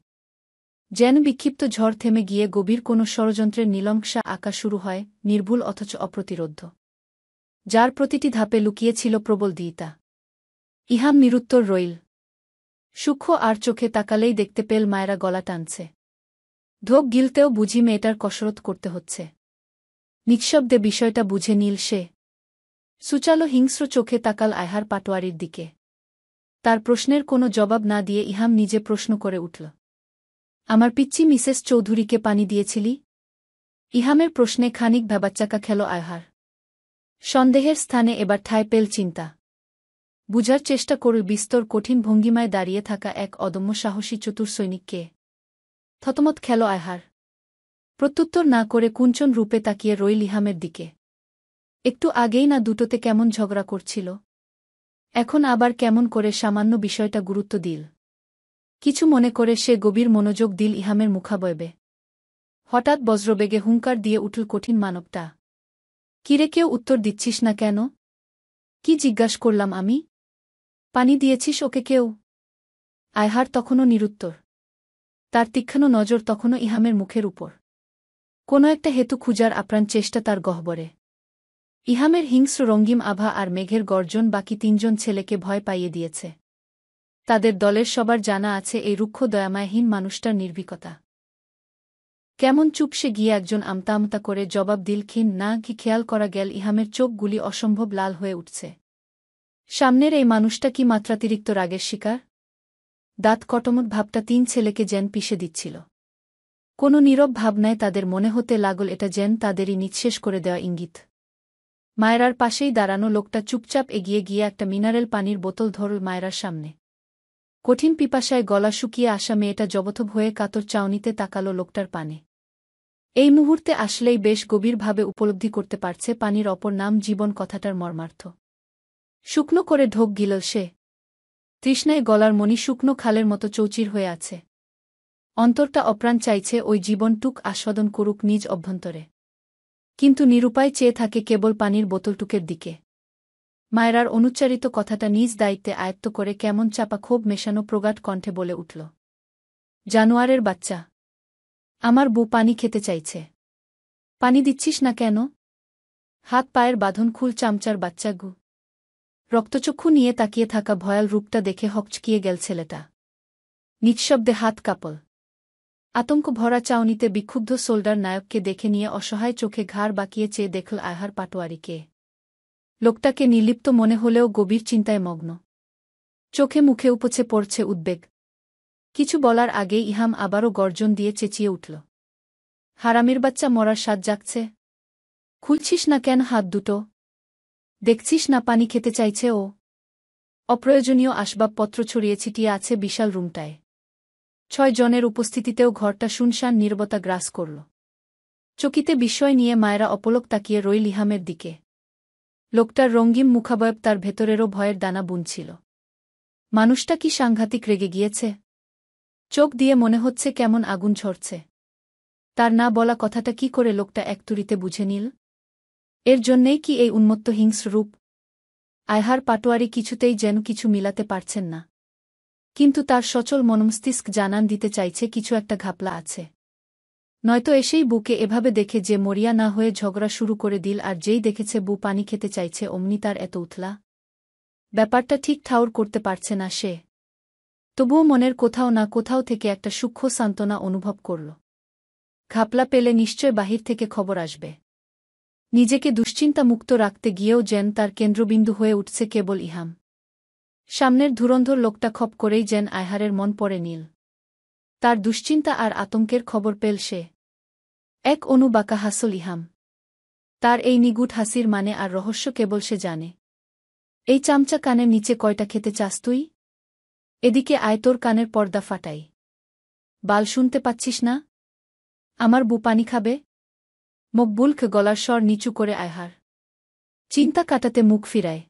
যেন বিক্ষিপ্ত ঝড় থেমে গিয়ে গভীর কোনো ষড়যন্ত্রের নীলনকশা আঁকা শুরু হয়, নির্ভুল অথচ অপ্রতিরোধ্য, যার প্রতিটি ধাপে লুকিয়ে ছিল প্রবল দৃঢ়তা। ইহাম নিরুত্তর রইল। সূক্ষ্ম আর চোখে তাকালেই দেখতে পেল মায়েরা গলা টানছে। ঢোক গিলতেও বুঝি মেয়েটার কসরত করতে হচ্ছে। নিঃশব্দে বিষয়টা বুঝে নিল সে। সুচালো হিংস্র চোখে তাকাল আয়হার পাটোয়ারির দিকে। তার প্রশ্নের কোনো জবাব না দিয়ে ইহাম নিজে প্রশ্ন করে উঠল। আমার পিচ্চি মিসেস চৌধুরীকে পানি দিয়েছিলি? ইহামের প্রশ্নে খানিক ভ্যাবাচ্চাকা খেল আয়হার। সন্দেহের স্থানে এবার ঠাঁই পেল চিন্তা। বুঝার চেষ্টা করল বিস্তর কঠিন ভঙ্গিমায় দাঁড়িয়ে থাকা এক অদম্য সাহসী চতুর সৈনিককে। থতমত খেল আয়হার। প্রত্যুত্তর না করে কুঞ্চন রূপে তাকিয়ে রইল ইহামের দিকে। একটু আগেই না দুটোতে কেমন ঝগড়া করছিল, এখন আবার কেমন করে সামান্য বিষয়টা গুরুত্ব দিল। কিছু মনে করে সে গভীর মনোযোগ দিল ইহামের মুখাবয়বে। হঠাৎ বজ্রবেগে হুঙ্কার দিয়ে উঠল কঠিন মানবটা। কিরে, কেউ উত্তর দিচ্ছিস না কেন? কি জিজ্ঞাস করলাম আমি? পানি দিয়েছিস ওকে কেউ? আয়হার তখনও নিরুত্তর। তার তীক্ষ্ণ নজর তখনও ইহামের মুখের উপর। কোনো একটা হেতু খুঁজার আপ্রাণ চেষ্টা তার গহ্বরে। ইহামের হিংস্র রঙ্গিম আভা আর মেঘের গর্জন বাকি তিনজন ছেলেকে ভয় পাইয়ে দিয়েছে। তাদের দলের সবার জানা আছে এই রুক্ষ দয়াময়হীন মানুষটার নির্ভীকতা। কেমন চুপসে গিয়ে একজন আমতা আমতা করে জবাব দিল, ক্ষীণ না কি খেয়াল করা গেল ইহামের চোখগুলি অসম্ভব লাল হয়ে উঠছে। সামনের এই মানুষটা কি মাত্রাতিরিক্ত রাগের শিকার? দাঁত কটমট ভাবটা তিন ছেলেকে যেন পিষে দিচ্ছিল। কোনো নীরব ভাবনায় তাদের মনে হতে লাগল এটা যেন তাদেরই নিঃশেষ করে দেওয়া ইঙ্গিত। মায়েরার পাশেই দাঁড়ানো লোকটা চুপচাপ এগিয়ে গিয়ে একটা মিনারেল পানির বোতল ধরল মায়েরার সামনে। কঠিন পিপাসায় গলা শুকিয়ে আসা মেয়েটা জবথব হয়ে কাতর চাউনিতে তাকাল লোকটার পানে। এই মুহূর্তে আসলেই বেশ গভীরভাবে উপলব্ধি করতে পারছে পানির অপর নাম জীবন কথাটার মর্মার্থ। শুকনো করে ঢোক গিলল সে। তৃষ্ণায় গলার মণি শুকনো খালের মতো চৌচির হয়ে আছে। অন্তরটা অপ্রাণ চাইছে ওই জীবনটুক আস্বাদন করুক নিজ অভ্যন্তরে। কিন্তু নিরুপায় চেয়ে থাকে কেবল পানির বোতলটুকের দিকে। মায়েরার অনুচ্চারিত কথাটা নিজ দায়িত্বে আয়ত্ত করে কেমন চাপা ক্ষোভ মেশানো প্রগাঢ় কণ্ঠে বলে উঠল, জানোয়ারের বাচ্চা, আমার বউ পানি খেতে চাইছে, পানি দিচ্ছিস না কেন? হাত পায়ের বাঁধন খুল চামচার বাচ্চা গু। রক্তচক্ষু নিয়ে তাকিয়ে থাকা ভয়াল রূপটা দেখে হকচকিয়ে গেল ছেলেটা। নিঃশব্দে হাত কাঁপল। আতঙ্ক ভরা চাউনিতে বিক্ষুব্ধ সোল্ডার নায়ককে দেখে নিয়ে অসহায় চোখে ঘাড় বাঁকিয়ে চেয়ে দেখল আয়হার পাটোয়ারিকে। লোকটাকে নির্লিপ্ত মনে হলেও গভীর চিন্তায় মগ্ন। চোখে মুখে উপচে পড়ছে উদ্বেগ। কিছু বলার আগেই ইহাম আবারও গর্জন দিয়ে চেঁচিয়ে উঠল, হারামির বাচ্চা, মরার স্বাদ জাগছে? খুলছিস না কেন হাত দুটো? দেখছিস না পানি খেতে চাইছে ও? অপ্রয়োজনীয় আসবাবপত্র ছড়িয়ে ছিটিয়ে আছে বিশাল রুমটায়। 6 জনের উপস্থিতিতেও ঘরটা শুনশান নীরবতা গ্রাস করল। চকিতে বিস্ময় নিয়ে মায়েরা অপলক তাকিয়ে রইল ইহামের দিকে। লোকটার রঙ্গিম মুখাবয়ব তার ভেতরেরও ভয়ের দানা বুনছিল। মানুষটা কি সাংঘাতিক রেগে গিয়েছে? চোখ দিয়ে মনে হচ্ছে কেমন আগুন ঝরছে। তার না বলা কথাটা কি করে লোকটা একতুরিতে বুঝে নিল? এর জন্যেই কি এই উন্মত্ত হিংস্র রূপ? আয়হার পাটোয়ারি কিছুতেই যেন কিছু মিলাতে পারছেন না। কিন্তু তার সচল মনমস্তিষ্ক জানান দিতে চাইছে কিছু একটা ঘাপলা আছে। নয়তো এসেই বুকে এভাবে দেখে যে মরিয়া না হয়ে ঝগড়া শুরু করে দিল, আর যেই দেখেছে বউ পানি খেতে চাইছে অমনি তার এত উথলা। ব্যাপারটা ঠিক ঠাউর করতে পারছে না সে। তবুও মনের কোথাও না কোথাও থেকে একটা সূক্ষ্ম সান্ত্বনা অনুভব করল। ঘাপলা পেলে নিশ্চয় বাহির থেকে খবর আসবে। নিজেকে দুশ্চিন্তা মুক্ত রাখতে গিয়েও যেন তার কেন্দ্রবিন্দু হয়ে উঠছে কেবল ইহাম। সামনের ধুরন্ধর লোকটা খপ করেই যেন আয়হারের মন পড়ে নিল। তার দুশ্চিন্তা আর আতঙ্কের খবর পেল সে। এক অনু বাঁকা হাসল ইহাম। তার এই নিগুট হাসির মানে আর রহস্য কেবল সে জানে। এই চামচা কানের নিচে কয়টা খেতে চাস তুই? এদিকে আয়, তোর কানের পর্দা ফাটাই। বাল, শুনতে পাচ্ছিস না? আমার বউ পানি খাবে? মকবুলকে গলার স্বর নিচু করে আয়হার। চিন্তা কাটাতে মুখ ফিরায়।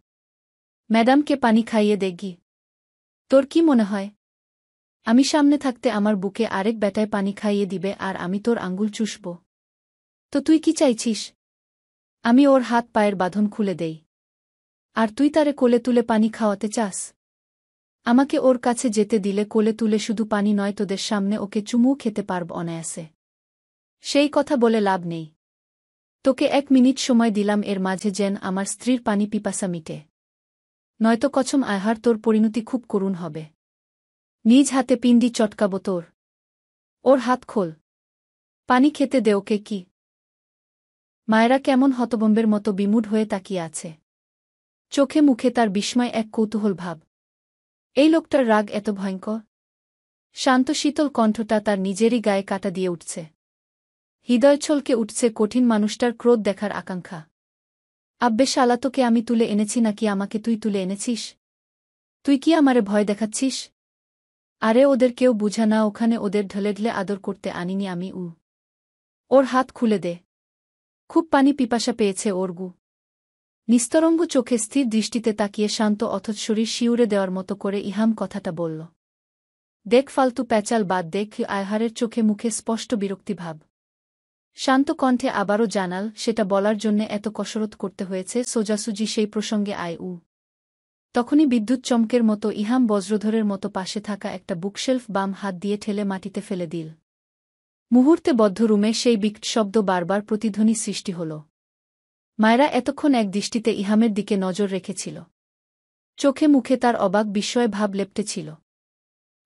ম্যাডামকে পানি খাইয়ে দেখি। তোর কি মনে হয় আমি সামনে থাকতে আমার বুকে আরেক বেটায় পানি খাইয়ে দিবে আর আমি তোর আঙ্গুল চুষব? তো তুই কি চাইছিস? আমি ওর হাত পায়ের বাঁধন খুলে দেই, আর তুই তারে কোলে তুলে পানি খাওয়াতে চাস? আমাকে ওর কাছে যেতে দিলে কোলে তুলে শুধু পানি নয়, তোদের সামনে ওকে চুমুও খেতে পারব অনায়াসে। সেই কথা বলে লাভ নেই। তোকে 1 মিনিট সময় দিলাম, এর মাঝে যেন আমার স্ত্রীর পানি পিপাসা মিটে। নয়তো কছম আয়হার, তোর পরিণতি খুব করুণ হবে। নিজ হাতে পিণ্ডি চটকাবো তোর। ওর হাত খোল। পানি খেতে দে ওকে। কি? মায়েরা কেমন হতভম্বের মতো বিমূঢ় হয়ে তাকিয়ে আছে। চোখে মুখে তার বিস্ময়, এক কৌতূহল ভাব। এই লোকটার রাগ এত ভয়ঙ্কর। শান্ত শীতল কণ্ঠটা তার নিজেরই গায়ে কাটা দিয়ে উঠছে। হৃদয় ছলকে উঠছে কঠিন মানুষটার ক্রোধ দেখার আকাঙ্ক্ষা। আব্বে শালা, তোকে আমি তুলে এনেছি নাকি আমাকে তুই তুলে এনেছিস? তুই কি আমারে ভয় দেখাচ্ছিস? আরে ওদের কেউ বুঝা না, ওখানে ওদের ঢলে আদর করতে আনিনি আমি। ওর হাত খুলে দে। খুব পানি পিপাসা পেয়েছে ওর গু। নিস্তরঙ্গ চোখে স্থির দৃষ্টিতে তাকিয়ে শান্ত অথচ শরীর শিউরে দেওয়ার মতো করে ইহাম কথাটা বলল। দেখ, ফালতু প্যাচাল বাদ দেখ। আয়হারের চোখে মুখে স্পষ্ট বিরক্তিভাব। শান্ত কণ্ঠে আবারও জানাল, সেটা বলার জন্যে এত কসরত করতে হয়েছে? সোজাসুজি সেই প্রসঙ্গে তখনই বিদ্যুৎ চমকের মতো ইহাম বজ্রধরের মতো পাশে থাকা একটা বুকশেলফ বাম হাত দিয়ে ঠেলে মাটিতে ফেলে দিল। মুহূর্তে বদ্ধ রুমে সেই বিকট শব্দ বারবার প্রতিধ্বনি সৃষ্টি হল। মায়েরা এতক্ষণ এক দৃষ্টিতে ইহামের দিকে নজর রেখেছিল। চোখে মুখে তার অবাক বিস্ময় ভাব লেপ্টেছিল।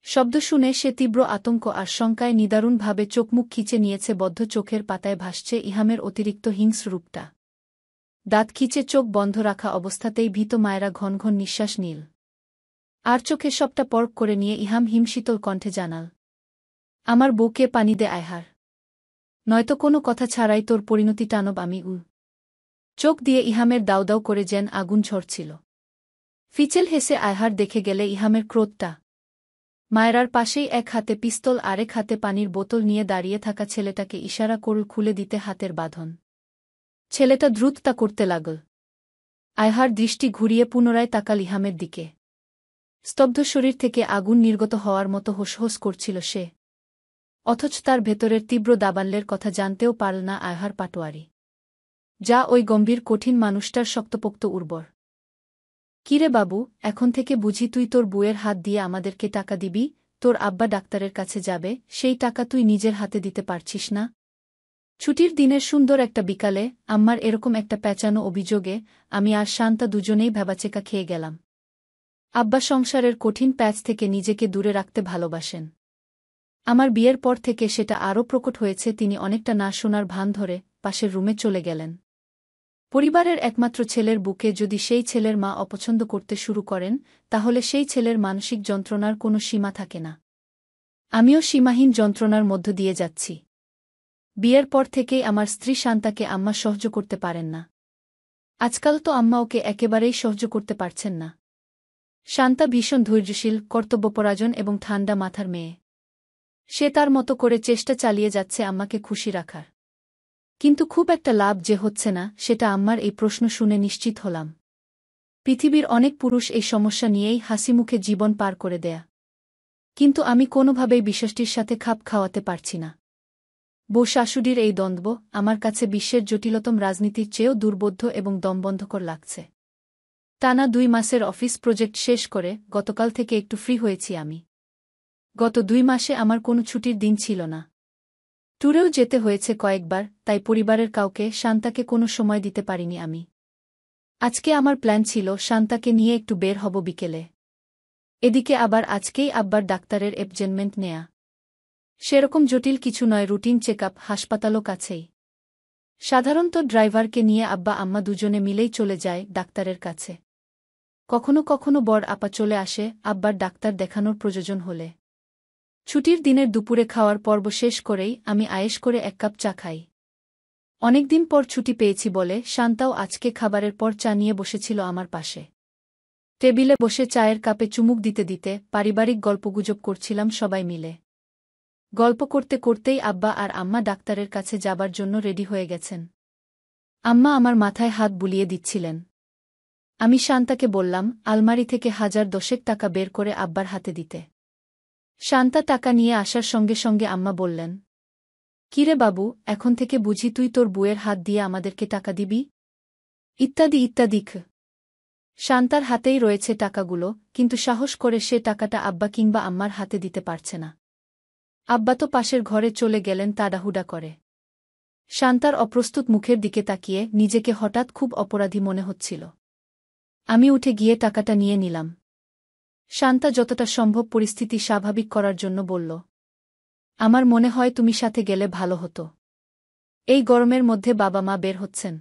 শব্দ শুনে সে তীব্র আতঙ্ক আর শঙ্কায় নিদারুণভাবে চোখমুখ খিচে নিয়েছে। বদ্ধ চোখের পাতায় ভাসছে ইহামের অতিরিক্ত হিংস্র রূপটা। দাঁত খিচে চোখ বন্ধ রাখা অবস্থাতেই ভীত মায়েরা ঘন ঘন নিঃশ্বাস নিল। আর চোখে সবটা পরক করে নিয়ে ইহাম হিমশীতল কণ্ঠে জানাল, আমার বউকে পানি দে আয়হার, নয়তো কোনো কথা ছাড়াই তোর পরিণতি টানব আমি। চোখ দিয়ে ইহামের দাউদাউ করে যেন আগুন ঝরছিল। ফিচেল হেসে আয়হার দেখে গেলে ইহামের ক্রোধটা। মায়েরার পাশেই এক হাতে পিস্তল আরেক হাতে পানির বোতল নিয়ে দাঁড়িয়ে থাকা ছেলেটাকে ইশারা করল খুলে দিতে হাতের বাঁধন। ছেলেটা দ্রুত তা করতে লাগল। আয়হার দৃষ্টি ঘুরিয়ে পুনরায় তাকাল ইহামের দিকে। স্তব্ধ শরীর থেকে আগুন নির্গত হওয়ার মতো হোসহোস করছিল সে। অথচ তার ভেতরের তীব্র দাবানলের কথা জানতেও পারল না আয়হার পাটোয়ারি। যা ওই গম্ভীর কঠিন মানুষটার শক্তপোক্ত উর্বর। কিরে বাবু, এখন থেকে বুঝি তুই তোর বউয়ের হাত দিয়ে আমাদেরকে টাকা দিবি? তোর আব্বা ডাক্তারের কাছে যাবে, সেই টাকা তুই নিজের হাতে দিতে পারছিস না? ছুটির দিনের সুন্দর একটা বিকালে আম্মার এরকম একটা প্যাঁচানো অভিযোগে আমি আর শান্তা দুজনেই ভ্যাবাচেকা খেয়ে গেলাম। আব্বা সংসারের কঠিন প্যাচ থেকে নিজেকে দূরে রাখতে ভালোবাসেন। আমার বিয়ের পর থেকে সেটা আরও প্রকট হয়েছে। তিনি অনেকটা না শোনার ভান ধরে পাশের রুমে চলে গেলেন। পরিবারের একমাত্র ছেলের বুকে যদি সেই ছেলের মা অপছন্দ করতে শুরু করেন, তাহলে সেই ছেলের মানসিক যন্ত্রণার কোনো সীমা থাকে না। আমিও সীমাহীন যন্ত্রণার মধ্য দিয়ে যাচ্ছি। বিয়ের পর থেকেই আমার স্ত্রী শান্তাকে আম্মা সহ্য করতে পারেন না। আজকাল তো আম্মা ওকে একেবারেই সহ্য করতে পারছেন না। শান্তা ভীষণ ধৈর্যশীল, কর্তব্যপরায়ণ এবং ঠান্ডা মাথার মেয়ে। সে তার মতো করে চেষ্টা চালিয়ে যাচ্ছে আম্মাকে খুশি রাখার। কিন্তু খুব একটা লাভ যে হচ্ছে না, সেটা আম্মার এই প্রশ্ন শুনে নিশ্চিত হলাম। পৃথিবীর অনেক পুরুষ এই সমস্যা নিয়েই হাসিমুখে জীবন পার করে দেয়া। কিন্তু আমি কোনোভাবেই বিষয়টির সাথে খাপ খাওয়াতে পারছি না। বউ শাশুড়ির এই দ্বন্দ্ব আমার কাছে বিশ্বের জটিলতম রাজনীতির চেয়েও দুর্বোধ্য এবং দমবন্ধকর লাগছে। টানা 2 মাসের অফিস প্রজেক্ট শেষ করে গতকাল থেকে একটু ফ্রি হয়েছি আমি। গত 2 মাসে আমার কোনো ছুটির দিন ছিল না। ট্যুরেও যেতে হয়েছে কয়েকবার, তাই পরিবারের কাউকে শান্তাকে কোনো সময় দিতে পারিনি আমি। আজকে আমার প্ল্যান ছিল শান্তাকে নিয়ে একটু বের হব বিকেলে। এদিকে আবার আজকেই আব্বার ডাক্তারের অ্যাপয়েন্টমেন্ট নেয়া। সেরকম জটিল কিছু নয়, রুটিন চেকআপ, হাসপাতালও কাছেই। সাধারণত ড্রাইভারকে নিয়ে আব্বা আম্মা দুজনে মিলেই চলে যায় ডাক্তারের কাছে। কখনো কখনো বড় আপা চলে আসে আব্বার ডাক্তার দেখানোর প্রয়োজন হলে। ছুটির দিনের দুপুরে খাওয়ার পর্ব শেষ করেই আমি আয়েশ করে 1 কাপ চা খাই। অনেকদিন পর ছুটি পেয়েছি বলে শান্তাও আজকে খাবারের পর চা নিয়ে বসেছিল আমার পাশে। টেবিলে বসে চায়ের কাপে চুমুক দিতে দিতে পারিবারিক গল্পগুজব করছিলাম সবাই মিলে। গল্প করতে করতেই আব্বা আর আম্মা ডাক্তারের কাছে যাবার জন্য রেডি হয়ে গেছেন। আম্মা আমার মাথায় হাত বুলিয়ে দিচ্ছিলেন। আমি শান্তাকে বললাম আলমারি থেকে 1010 টাকা বের করে আব্বার হাতে দিতে। শান্তা টাকা নিয়ে আসার সঙ্গে সঙ্গে আম্মা বললেন, কিরে বাবু, এখন থেকে বুঝি তুই তোর বউয়ের হাত দিয়ে আমাদেরকে টাকা দিবি? ইত্যাদি ইত্যাদি। শান্তার হাতেই রয়েছে টাকাগুলো, কিন্তু সাহস করে সে টাকাটা আব্বা কিংবা আম্মার হাতে দিতে পারছে না। আব্বা তো পাশের ঘরে চলে গেলেন তাড়াহুড়া করে। শান্তার অপ্রস্তুত মুখের দিকে তাকিয়ে নিজেকে হঠাৎ খুব অপরাধী মনে হচ্ছিল। আমি উঠে গিয়ে টাকাটা নিয়ে নিলাম। শান্তা যতটা সম্ভব পরিস্থিতি স্বাভাবিক করার জন্য বলল, আমার মনে হয় তুমি সাথে গেলে ভালো হতো। এই গরমের মধ্যে বাবা মা বের হচ্ছেন।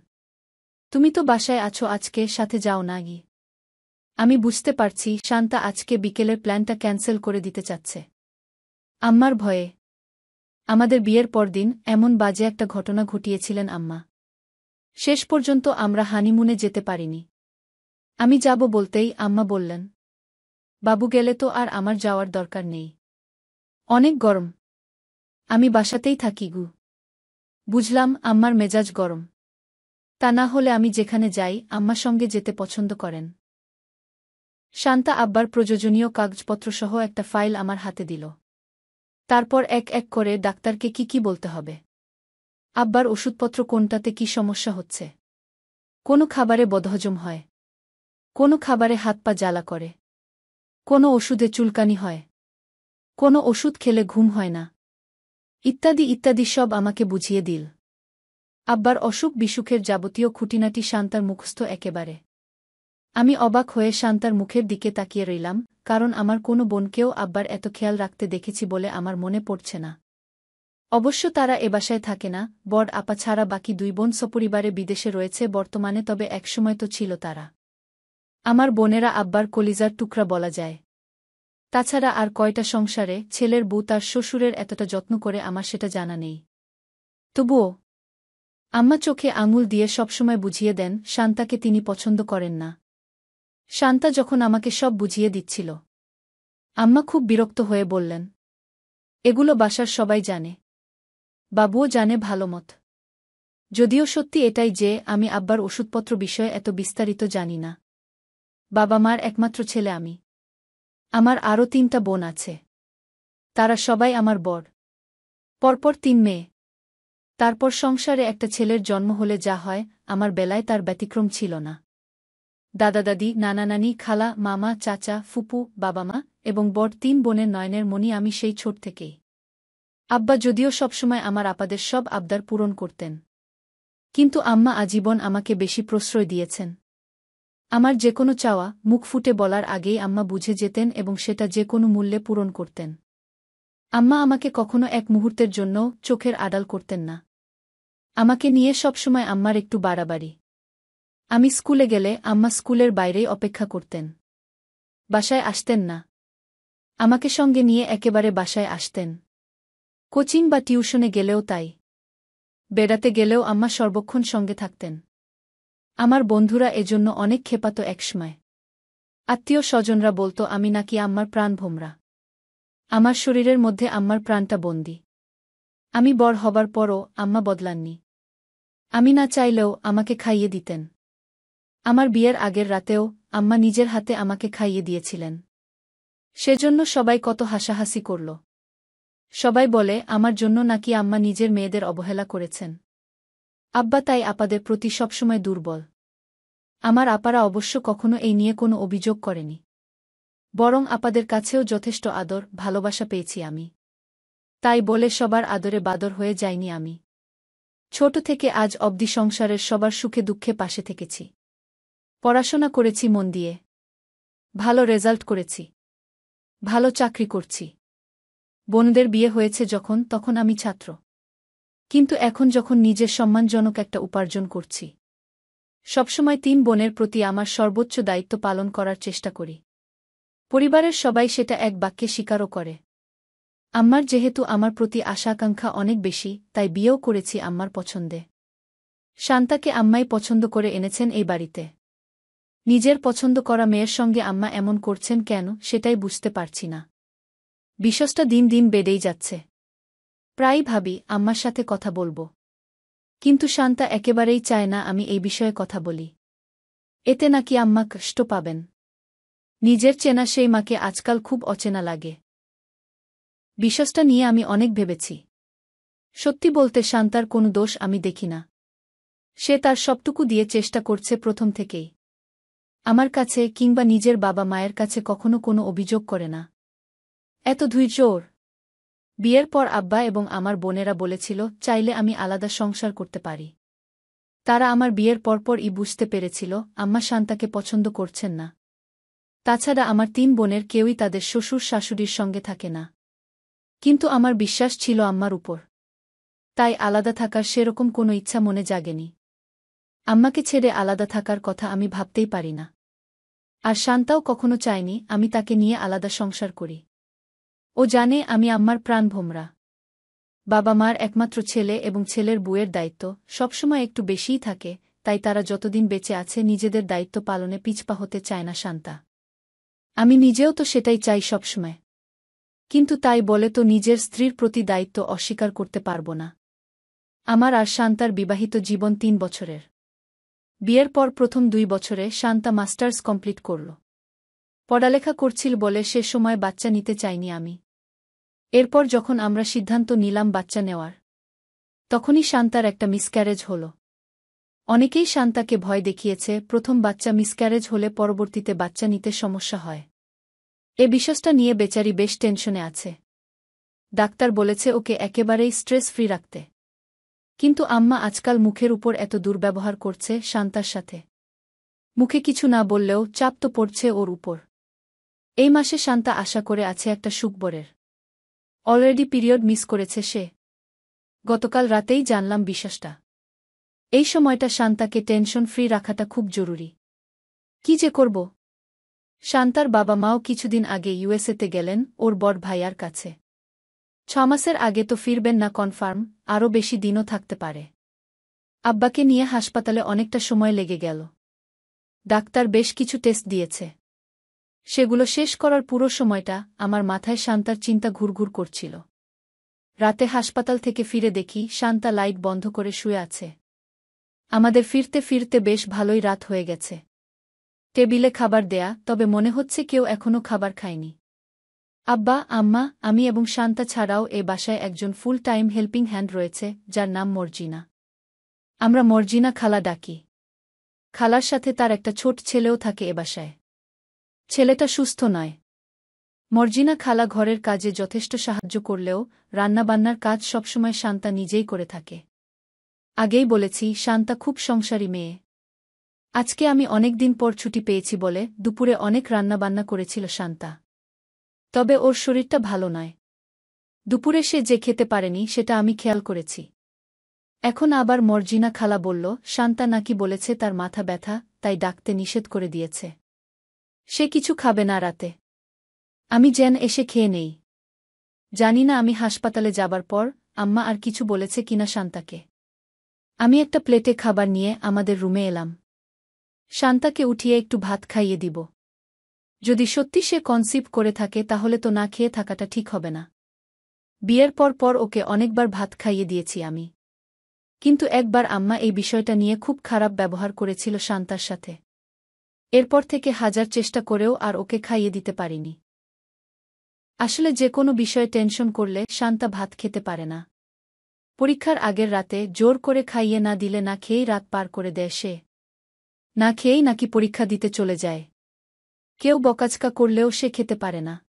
তুমি তো বাসায় আছো, আজকে সাথে যাও না গি। আমি বুঝতে পারছি শান্তা আজকে বিকেলের প্ল্যানটা ক্যান্সেল করে দিতে চাচ্ছে আম্মার ভয়ে। আমাদের বিয়ের পরদিন এমন বাজে একটা ঘটনা ঘটিয়েছিলেন আম্মা। শেষ পর্যন্ত আমরা হানিমুনে যেতে পারিনি। আমি যাব বলতেই আম্মা বললেন, বাবু গেলে তো আর আমার যাওয়ার দরকার নেই। অনেক গরম। আমি বাসাতেই থাকি গু। বুঝলাম আম্মার মেজাজ গরম। তা না হলে আমি যেখানে যাই আম্মা সঙ্গে যেতে পছন্দ করেন। শান্তা আব্বার প্রয়োজনীয় কাগজপত্রসহ একটা ফাইল আমার হাতে দিল। তারপর এক এক করে ডাক্তারকে কি বলতে হবে, আব্বার ওষুধপত্র কোনটাতে কি সমস্যা হচ্ছে, কোনো খাবারে বদহজম হয়, কোনো খাবারে হাত পা জ্বালা করে, কোনো ওষুধে চুলকানি হয়, কোনো ওষুধ খেলে ঘুম হয় না, ইত্যাদি ইত্যাদি সব আমাকে বুঝিয়ে দিল। আব্বার অসুখ বিসুখের যাবতীয় খুঁটিনাটি শান্তার মুখস্থ একেবারে। আমি অবাক হয়ে শান্তার মুখের দিকে তাকিয়ে রইলাম, কারণ আমার কোনো বোনকেও আব্বার এত খেয়াল রাখতে দেখেছি বলে আমার মনে পড়ছে না। অবশ্য তারা এ বাসায় থাকে না, বড় আপা ছাড়া বাকি দুই বোন সপরিবারে বিদেশে রয়েছে বর্তমানে, তবে একসময় তো ছিল তারা। আমার বোনেরা আব্বার কলিজার টুকরা বলা যায়। তাছাড়া আর কয়টা সংসারে ছেলের বউ তার শ্বশুরের এতটা যত্ন করে আমার সেটা জানা নেই। তবুও আম্মা চোখে আঙুল দিয়ে সবসময় বুঝিয়ে দেন শান্তাকে তিনি পছন্দ করেন না। শান্তা যখন আমাকে সব বুঝিয়ে দিচ্ছিল, আম্মা খুব বিরক্ত হয়ে বললেন, এগুলো বাসার সবাই জানে, বাবুও জানে ভালোমত। যদিও সত্যি এটাই যে আমি আব্বার ওষুধপত্র বিষয়ে এত বিস্তারিত জানি না। বাবা মার একমাত্র ছেলে আমি। আমার আরও 3টা বোন আছে। তারা সবাই আমার বড়। পরপর 3 মেয়ে। তারপর সংসারে একটা ছেলের জন্ম হলে যা হয়, আমার বেলায় তার ব্যতিক্রম ছিল না। দাদা দাদি, নানা নানি, খালা, মামা, চাচা, ফুপু, বাবা মা এবং বড় 3 বোনের নয়নের মণি আমি সেই ছোট থেকেই। আব্বা যদিও সবসময় আমার আপাদের সব আবদার পূরণ করতেন, কিন্তু আম্মা আজীবন আমাকে বেশি প্রশ্রয় দিয়েছেন। আমার যে কোনো চাওয়া মুখ ফুটে বলার আগেই আম্মা বুঝে যেতেন এবং সেটা যে কোনো মূল্যে পূরণ করতেন। আম্মা আমাকে কখনো এক মুহূর্তের জন্য চোখের আড়াল করতেন না। আমাকে নিয়ে সবসময় আম্মার একটু বাড়াবাড়ি। আমি স্কুলে গেলে আম্মা স্কুলের বাইরেই অপেক্ষা করতেন। বাসায় আসতেন না। আমাকে সঙ্গে নিয়ে একেবারে বাসায় আসতেন। কোচিং বা টিউশনে গেলেও তাই। বেড়াতে গেলেও আম্মা সর্বক্ষণ সঙ্গে থাকতেন। আমার বন্ধুরা এজন্য অনেক খেপাত একসময়। আত্মীয় স্বজনরা বলতো আমি নাকি আম্মার প্রাণভোমরা। আমার শরীরের মধ্যে আম্মার প্রাণটা বন্দী। আমি বড় হবার পরও আম্মা বদলাননি। আমি না চাইলেও আমাকে খাইয়ে দিতেন। আমার বিয়ের আগের রাতেও আম্মা নিজের হাতে আমাকে খাইয়ে দিয়েছিলেন। সেজন্য সবাই কত হাসাহাসি করল। সবাই বলে আমার জন্য নাকি আম্মা নিজের মেয়েদের অবহেলা করেছেন। আব্বা তাই আপাদের প্রতি সবসময় দুর্বল। আমার আপারা অবশ্য কখনো এই নিয়ে কোনো অভিযোগ করেনি। বরং আপাদের কাছেও যথেষ্ট আদর ভালোবাসা পেয়েছি আমি। তাই বলে সবার আদরে বাদর হয়ে যাইনি আমি। ছোট থেকে আজ অবধি সংসারের সবার সুখে দুঃখে পাশে থেকেছি। পড়াশোনা করেছি মন দিয়ে। ভালো রেজাল্ট করেছি। ভালো চাকরি করছি। বোনদের বিয়ে হয়েছে যখন, তখন আমি ছাত্র। কিন্তু এখন যখন নিজের সম্মানজনক একটা উপার্জন করছি, সবসময় 3 বোনের প্রতি আমার সর্বোচ্চ দায়িত্ব পালন করার চেষ্টা করি। পরিবারের সবাই সেটা এক বাক্যে স্বীকারও করে। আম্মার যেহেতু আমার প্রতি আশা আকাঙ্ক্ষা অনেক বেশি, তাই বিয়েও করেছি আম্মার পছন্দে। শান্তাকে আম্মাই পছন্দ করে এনেছেন এই বাড়িতে। নিজের পছন্দ করা মেয়ের সঙ্গে আম্মা এমন করছেন কেন, সেটাই বুঝতে পারছি না। বিশ্বাসটা দিন দিন বেড়েই যাচ্ছে। প্রায়ই ভাবি আম্মার সাথে কথা বলবো, কিন্তু শান্তা একেবারেই চায় না আমি এই বিষয়ে কথা বলি। এতে নাকি আম্মা কষ্ট পাবেন। নিজের চেনা সেই মাকে আজকাল খুব অচেনা লাগে। বিশ্বাসটা নিয়ে আমি অনেক ভেবেছি। সত্যি বলতে শান্তার কোনো দোষ আমি দেখি না। সে তার সবটুকু দিয়ে চেষ্টা করছে প্রথম থেকেই। আমার কাছে কিংবা নিজের বাবা মায়ের কাছে কখনো কোনো অভিযোগ করে না। এত ধৈর্য ওর। বিয়ের পর আব্বা এবং আমার বোনেরা বলেছিল চাইলে আমি আলাদা সংসার করতে পারি। তারা আমার বিয়ের পরপরই বুঝতে পেরেছিল আম্মা শান্তাকে পছন্দ করছেন না। তাছাড়া আমার ৩ বোনের কেউই তাদের শ্বশুর শাশুড়ির সঙ্গে থাকে না। কিন্তু আমার বিশ্বাস ছিল আম্মার উপর। তাই আলাদা থাকার সেরকম কোনো ইচ্ছা মনে জাগেনি। আম্মাকে ছেড়ে আলাদা থাকার কথা আমি ভাবতেই পারি না। আর শান্তাও কখনো চায়নি আমি তাকে নিয়ে আলাদা সংসার করি। ও জানে আমি আম্মার প্রাণভোমরা। বাবা মার একমাত্র ছেলে এবং ছেলের বউয়ের দায়িত্ব সবসময় একটু বেশিই থাকে, তাই তারা যতদিন বেঁচে আছে নিজেদের দায়িত্ব পালনে পিছপা হতে চায় না শান্তা। আমি নিজেও তো সেটাই চাই সবসময়। কিন্তু তাই বলে তো নিজের স্ত্রীর প্রতি দায়িত্ব অস্বীকার করতে পারব না। আমার আর শান্তার বিবাহিত জীবন ৩ বছরের। বিয়ের পর প্রথম ২ বছরে শান্তা মাস্টার্স কমপ্লিট করল। পড়ালেখা করছিল বলে সে সময় বাচ্চা নিতে চাইনি আমি। এরপর যখন আমরা সিদ্ধান্ত নিলাম বাচ্চা নেওয়ার, তখনই শান্তার একটা মিসক্যারেজ হল। অনেকেই শান্তাকে ভয় দেখিয়েছে প্রথম বাচ্চা মিসক্যারেজ হলে পরবর্তীতে বাচ্চা নিতে সমস্যা হয়। এ বিষয়টা নিয়ে বেচারি বেশ টেনশনে আছে। ডাক্তার বলেছে ওকে একেবারেই স্ট্রেস ফ্রি রাখতে। কিন্তু আম্মা আজকাল মুখের উপর এত দুর্ব্যবহার করছে শান্তার সাথে। মুখে কিছু না বললেও চাপ তো পড়ছে ওর উপর। এই মাসে শান্তা আশা করে আছে একটা সুখবরের। অলরেডি পিরিয়ড মিস করেছে সে। গতকাল রাতেই জানলাম বিশ্বাসটা। এই সময়টা শান্তাকে টেনশন ফ্রি রাখাটা খুব জরুরি। কি যে করব? শান্তার বাবা মাও কিছুদিন আগে ইউএসএতে গেলেন ওর বড় ভাইয়ার কাছে। ৬ মাসের আগে তো ফিরবেন না কনফার্ম, আরও বেশি দিনও থাকতে পারে। আব্বাকে নিয়ে হাসপাতালে অনেকটা সময় লেগে গেল। ডাক্তার বেশ কিছু টেস্ট দিয়েছে। সেগুলো শেষ করার পুরো সময়টা আমার মাথায় শান্তার চিন্তা ঘুরঘুর করছিল। রাতে হাসপাতাল থেকে ফিরে দেখি শান্তা লাইট বন্ধ করে শুয়ে আছে। আমাদের ফিরতে ফিরতে বেশ ভালোই রাত হয়ে গেছে। টেবিলে খাবার দেয়া, তবে মনে হচ্ছে কেউ এখনও খাবার খায়নি। আব্বা, আম্মা, আমি এবং শান্তা ছাড়াও এ বাসায় একজন ফুল টাইম হেল্পিং হ্যান্ড রয়েছে যার নাম মর্জিনা। আমরা মর্জিনা খালা ডাকি। খালার সাথে তার একটা ছোট ছেলেও থাকে এ বাসায়। ছেলেটা সুস্থ নয়। মর্জিনা খালা ঘরের কাজে যথেষ্ট সাহায্য করলেও রান্নাবান্নার কাজ সবসময় শান্তা নিজেই করে থাকে। আগেই বলেছি শান্তা খুব সংসারী মেয়ে। আজকে আমি অনেক দিন পর ছুটি পেয়েছি বলে দুপুরে অনেক রান্নাবান্না করেছিল শান্তা। তবে ওর শরীরটা ভালো নয়। দুপুরে সে যে খেতে পারেনি সেটা আমি খেয়াল করেছি। এখন আবার মর্জিনা খালা বলল শান্তা নাকি বলেছে তার মাথা ব্যথা, তাই ডাকতে নিষেধ করে দিয়েছে। সে কিছু খাবে না রাতে। আমি যেন এসে খেয়ে নেই। জানি না আমি হাসপাতালে যাবার পর আম্মা আর কিছু বলেছে কিনা শান্তাকে। আমি একটা প্লেটে খাবার নিয়ে আমাদের রুমে এলাম। শান্তাকে উঠিয়ে একটু ভাত খাইয়ে দিব। যদি সত্যি সে কনসিভ করে থাকে তাহলে তো না খেয়ে থাকাটা ঠিক হবে না। বিয়ের পর ওকে অনেকবার ভাত খাইয়ে দিয়েছি আমি। কিন্তু একবার আম্মা এই বিষয়টা নিয়ে খুব খারাপ ব্যবহার করেছিল শান্তার সাথে। এরপর থেকে হাজার চেষ্টা করেও আর ওকে খাইয়ে দিতে পারিনি। আসলে যে কোনো বিষয়ে টেনশন করলে শান্তা ভাত খেতে পারে না। পরীক্ষার আগের রাতে জোর করে খাইয়ে না দিলে না খেয়েই রাত পার করে দেয় সে। না খেয়েই নাকি পরীক্ষা দিতে চলে যায়। কেউ বকাঝকা করলেও সে খেতে পারে না।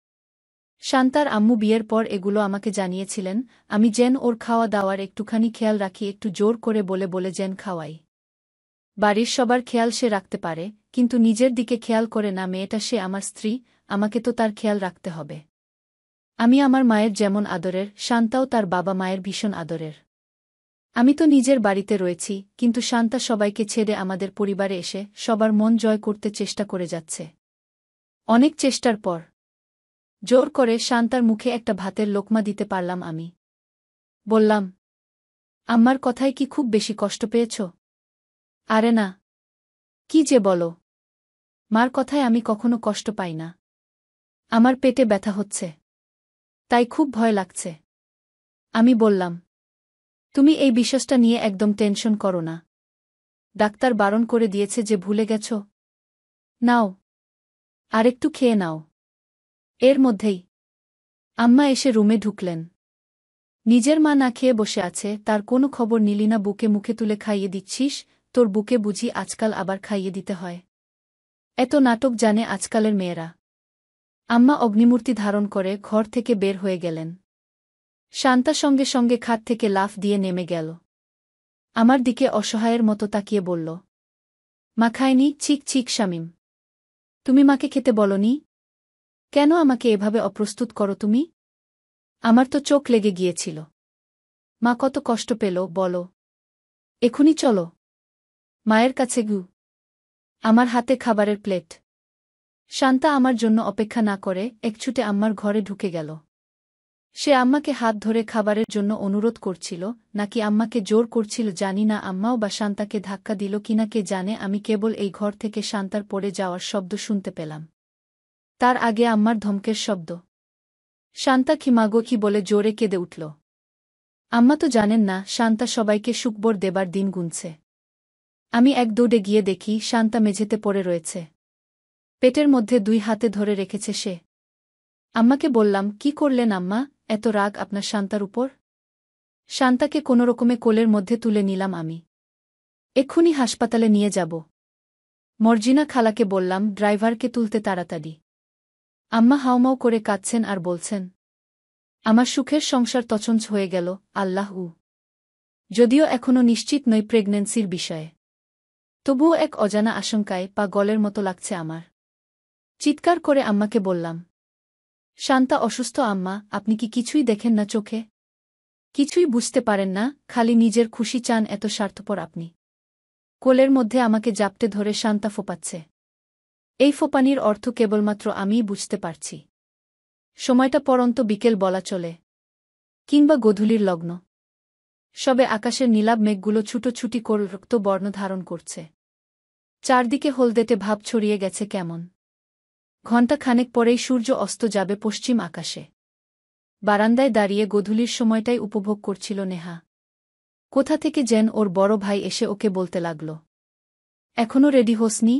শান্তার আম্মু বিয়ের পর এগুলো আমাকে জানিয়েছিলেন, আমি যেন ওর খাওয়া দাওয়ার একটুখানি খেয়াল রাখি, একটু জোর করে বলে বলে যেন খাওয়াই। বাড়ির সবার খেয়াল সে রাখতে পারে, কিন্তু নিজের দিকে খেয়াল করে না। মেয়েটা সে আমার স্ত্রী, আমাকে তো তার খেয়াল রাখতে হবে। আমি আমার মায়ের যেমন আদরের, শান্তাও তার বাবা মায়ের ভীষণ আদরের। আমি তো নিজের বাড়িতে রয়েছি, কিন্তু শান্তা সবাইকে ছেড়ে আমাদের পরিবারে এসে সবার মন জয় করতে চেষ্টা করে যাচ্ছে। অনেক চেষ্টার পর জোর করে শান্তার মুখে একটা ভাতের লোকমা দিতে পারলাম আমি। বললাম, আম্মার কথায় কি খুব বেশি কষ্ট পেয়েছ? আরে না। কি যে বলো! মার কথায় আমি কখনো কষ্ট পাই না। আমার পেটে ব্যথা হচ্ছে, তাই খুব ভয় লাগছে। আমি বললাম, তুমি এই বিষয়টা নিয়ে একদম টেনশন করো না। ডাক্তার বারণ করে দিয়েছে যে ভুলে গেছ। নাও, আরেকটু খেয়ে নাও। এর মধ্যেই আম্মা এসে রুমে ঢুকলেন। নিজের মা না খেয়ে বসে আছে, তার কোনো খবর নিলি না। বুকে মুখে তুলে খাইয়ে দিচ্ছিস, তোর বুকে বুঝি আজকাল আবার খাইয়ে দিতে হয়? এত নাটক জানে আজকালের মেয়েরা। আম্মা অগ্নিমূর্তি ধারণ করে ঘর থেকে বের হয়ে গেলেন। শান্তা সঙ্গে সঙ্গে খাট থেকে লাফ দিয়ে নেমে গেল। আমার দিকে অসহায়ের মতো তাকিয়ে বলল, মা খায়নি? Six six Shamim. তুমি মাকে খেতে বলনি? কেন আমাকে এভাবে অপ্রস্তুত করো তুমি? আমার তো চোখ লেগে গিয়েছিল। মা কত কষ্ট পেল বলো। এখুনি চলো মায়ের কাছে গু। আমার হাতে খাবারের প্লেট। শান্তা আমার জন্য অপেক্ষা না করে একছুটে আম্মার ঘরে ঢুকে গেল। সে আম্মাকে হাত ধরে খাবারের জন্য অনুরোধ করছিল, নাকি আম্মাকে জোর করছিল জানি না। আম্মাও বা শান্তাকে ধাক্কা দিল কিনা কে জানে। আমি কেবল এই ঘর থেকে শান্তার পড়ে যাওয়ার শব্দ শুনতে পেলাম। তার আগে আম্মার ধমকের শব্দ। শান্তা খিমাগো কি বলে জোরে কেঁদে উঠল। আম্মা তো জানেন না শান্তা সবাইকে সুখবর দেবার দিন গুনছে। আমি এক দৌড়ে গিয়ে দেখি শান্তা মেঝেতে পড়ে রয়েছে। পেটের মধ্যে 2 হাতে ধরে রেখেছে সে। আম্মাকে বললাম, কি করলেন আম্মা, এত রাগ আপনার শান্তার উপর? শান্তাকে কোনোরকমে কোলের মধ্যে তুলে নিলাম আমি। এক্ষুনি হাসপাতালে নিয়ে যাব। মর্জিনা খালাকে বললাম ড্রাইভারকে তুলতে তাড়াতাড়ি। আম্মা হাউমাউ করে কাঁদছেন আর বলছেন, আমার সুখের সংসার তছনছ হয়ে গেল আল্লাহ। যদিও এখনও নিশ্চিত নই প্রেগন্যান্সির বিষয়ে, তবুও এক অজানা আশঙ্কায় পা গলের মতো লাগছে আমার। চিৎকার করে আম্মাকে বললাম, শান্তা অসুস্থ আম্মা, আপনি কি কিছুই দেখেন না চোখে? কিছুই বুঝতে পারেন না, খালি নিজের খুশি চান, এত স্বার্থপর আপনি। কোলের মধ্যে আমাকে জাপটে ধরে শান্তা ফোপাচ্ছে। এই ফোপানির অর্থ কেবলমাত্র আমিই বুঝতে পারছি। সময়টা পরন্ত বিকেল বলা চলে, কিংবা গোধূলির লগ্ন। সবে আকাশের নীলাভ মেঘগুলো ছুটোছুটি করে রক্তবর্ণ ধারণ করছে। চারদিকে হলদেটে ভাব ছড়িয়ে গেছে কেমন। ঘণ্টা খানেক পরেই সূর্য অস্ত যাবে পশ্চিম আকাশে। বারান্দায় দাঁড়িয়ে গোধূলির সময়টাই উপভোগ করছিল নেহা। কোথা থেকে যেন ওর বড় ভাই এসে ওকে বলতে লাগল, এখনও রেডি হোসনি?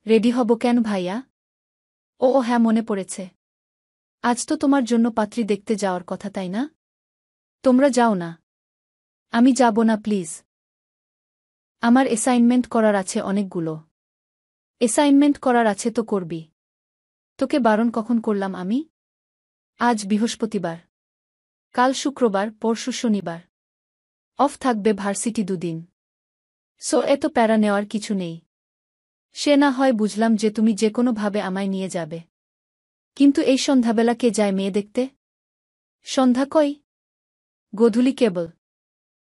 রেডি হব কেন ভাইয়া? ও হ্যাঁ, মনে পড়েছে। আজ তো তোমার জন্য পাত্রী দেখতে যাওয়ার কথা, তাই না? তোমরা যাও না? আমি যাব না প্লিজ। আমার অ্যাসাইনমেন্ট করার আছে অনেকগুলো। অ্যাসাইনমেন্ট করার আছে তো করবি। তোকে বারণ কখন করলাম আমি? আজ বৃহস্পতিবার, কাল শুক্রবার, পরশু শনিবার। অফ থাকবে ভার্সিটি 2 দিন। সো এত প্যারা নেওয়ার কিছু নেই। সে না হয় বুঝলাম যে তুমি যে কোনোভাবে আমায় নিয়ে যাবে, কিন্তু এই সন্ধ্যাবেলা কে যায় মেয়ে দেখতে? সন্ধ্যা কই? গোধূলি কেবল।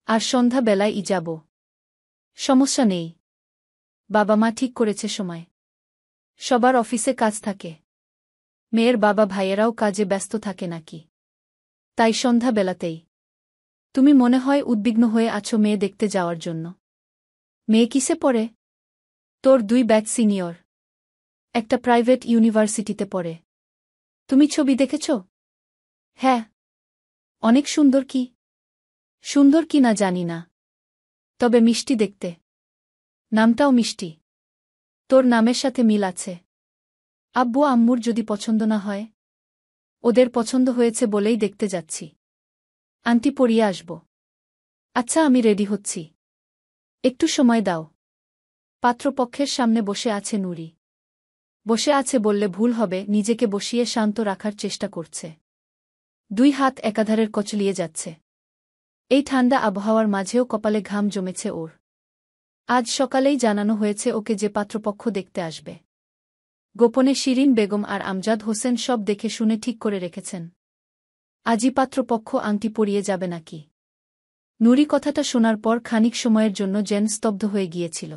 আর সন্ধ্যাবেলায় যাব। সমস্যা নেই, বাবা মা ঠিক করেছে সময়। সবার অফিসে কাজ থাকে, মেয়ের বাবা ভাইয়েরাও কাজে ব্যস্ত থাকে নাকি, তাই সন্ধ্যাবেলাতেই। তুমি মনে হয় উদ্বিগ্ন হয়ে আছো মেয়ে দেখতে যাওয়ার জন্য। মেয়ে কিসে পড়ে? তোর 2 ব্যাচ সিনিয়র, একটা প্রাইভেট ইউনিভার্সিটিতে পড়ে। তুমি ছবি দেখেছ? হ্যাঁ। অনেক সুন্দর। কি সুন্দর কি না জানি না, তবে মিষ্টি দেখতে। নামটাও মিষ্টি। তোর নামের সাথে মিল আছে। আব্বু আম্মুর যদি পছন্দ না হয়? ওদের পছন্দ হয়েছে বলেই দেখতে যাচ্ছি। আন্টি পরিয়ে আসব। আচ্ছা, আমি রেডি হচ্ছি, একটু সময় দাও। পাত্রপক্ষের সামনে বসে আছে নুরি। বসে আছে বললে ভুল হবে, নিজেকে বসিয়ে শান্ত রাখার চেষ্টা করছে। 2 হাত একাধারের কচলিয়ে যাচ্ছে। এই ঠান্ডা আবহাওয়ার মাঝেও কপালে ঘাম জমেছে ওর। আজ সকালেই জানানো হয়েছে ওকে যে পাত্রপক্ষ দেখতে আসবে। গোপনে শিরিন বেগম আর আমজাদ হোসেন সব দেখে শুনে ঠিক করে রেখেছেন। আজই পাত্রপক্ষ আংটি পরিয়ে যাবে নাকি? নুরি কথাটা শোনার পর খানিক সময়ের জন্য যেন স্তব্ধ হয়ে গিয়েছিল।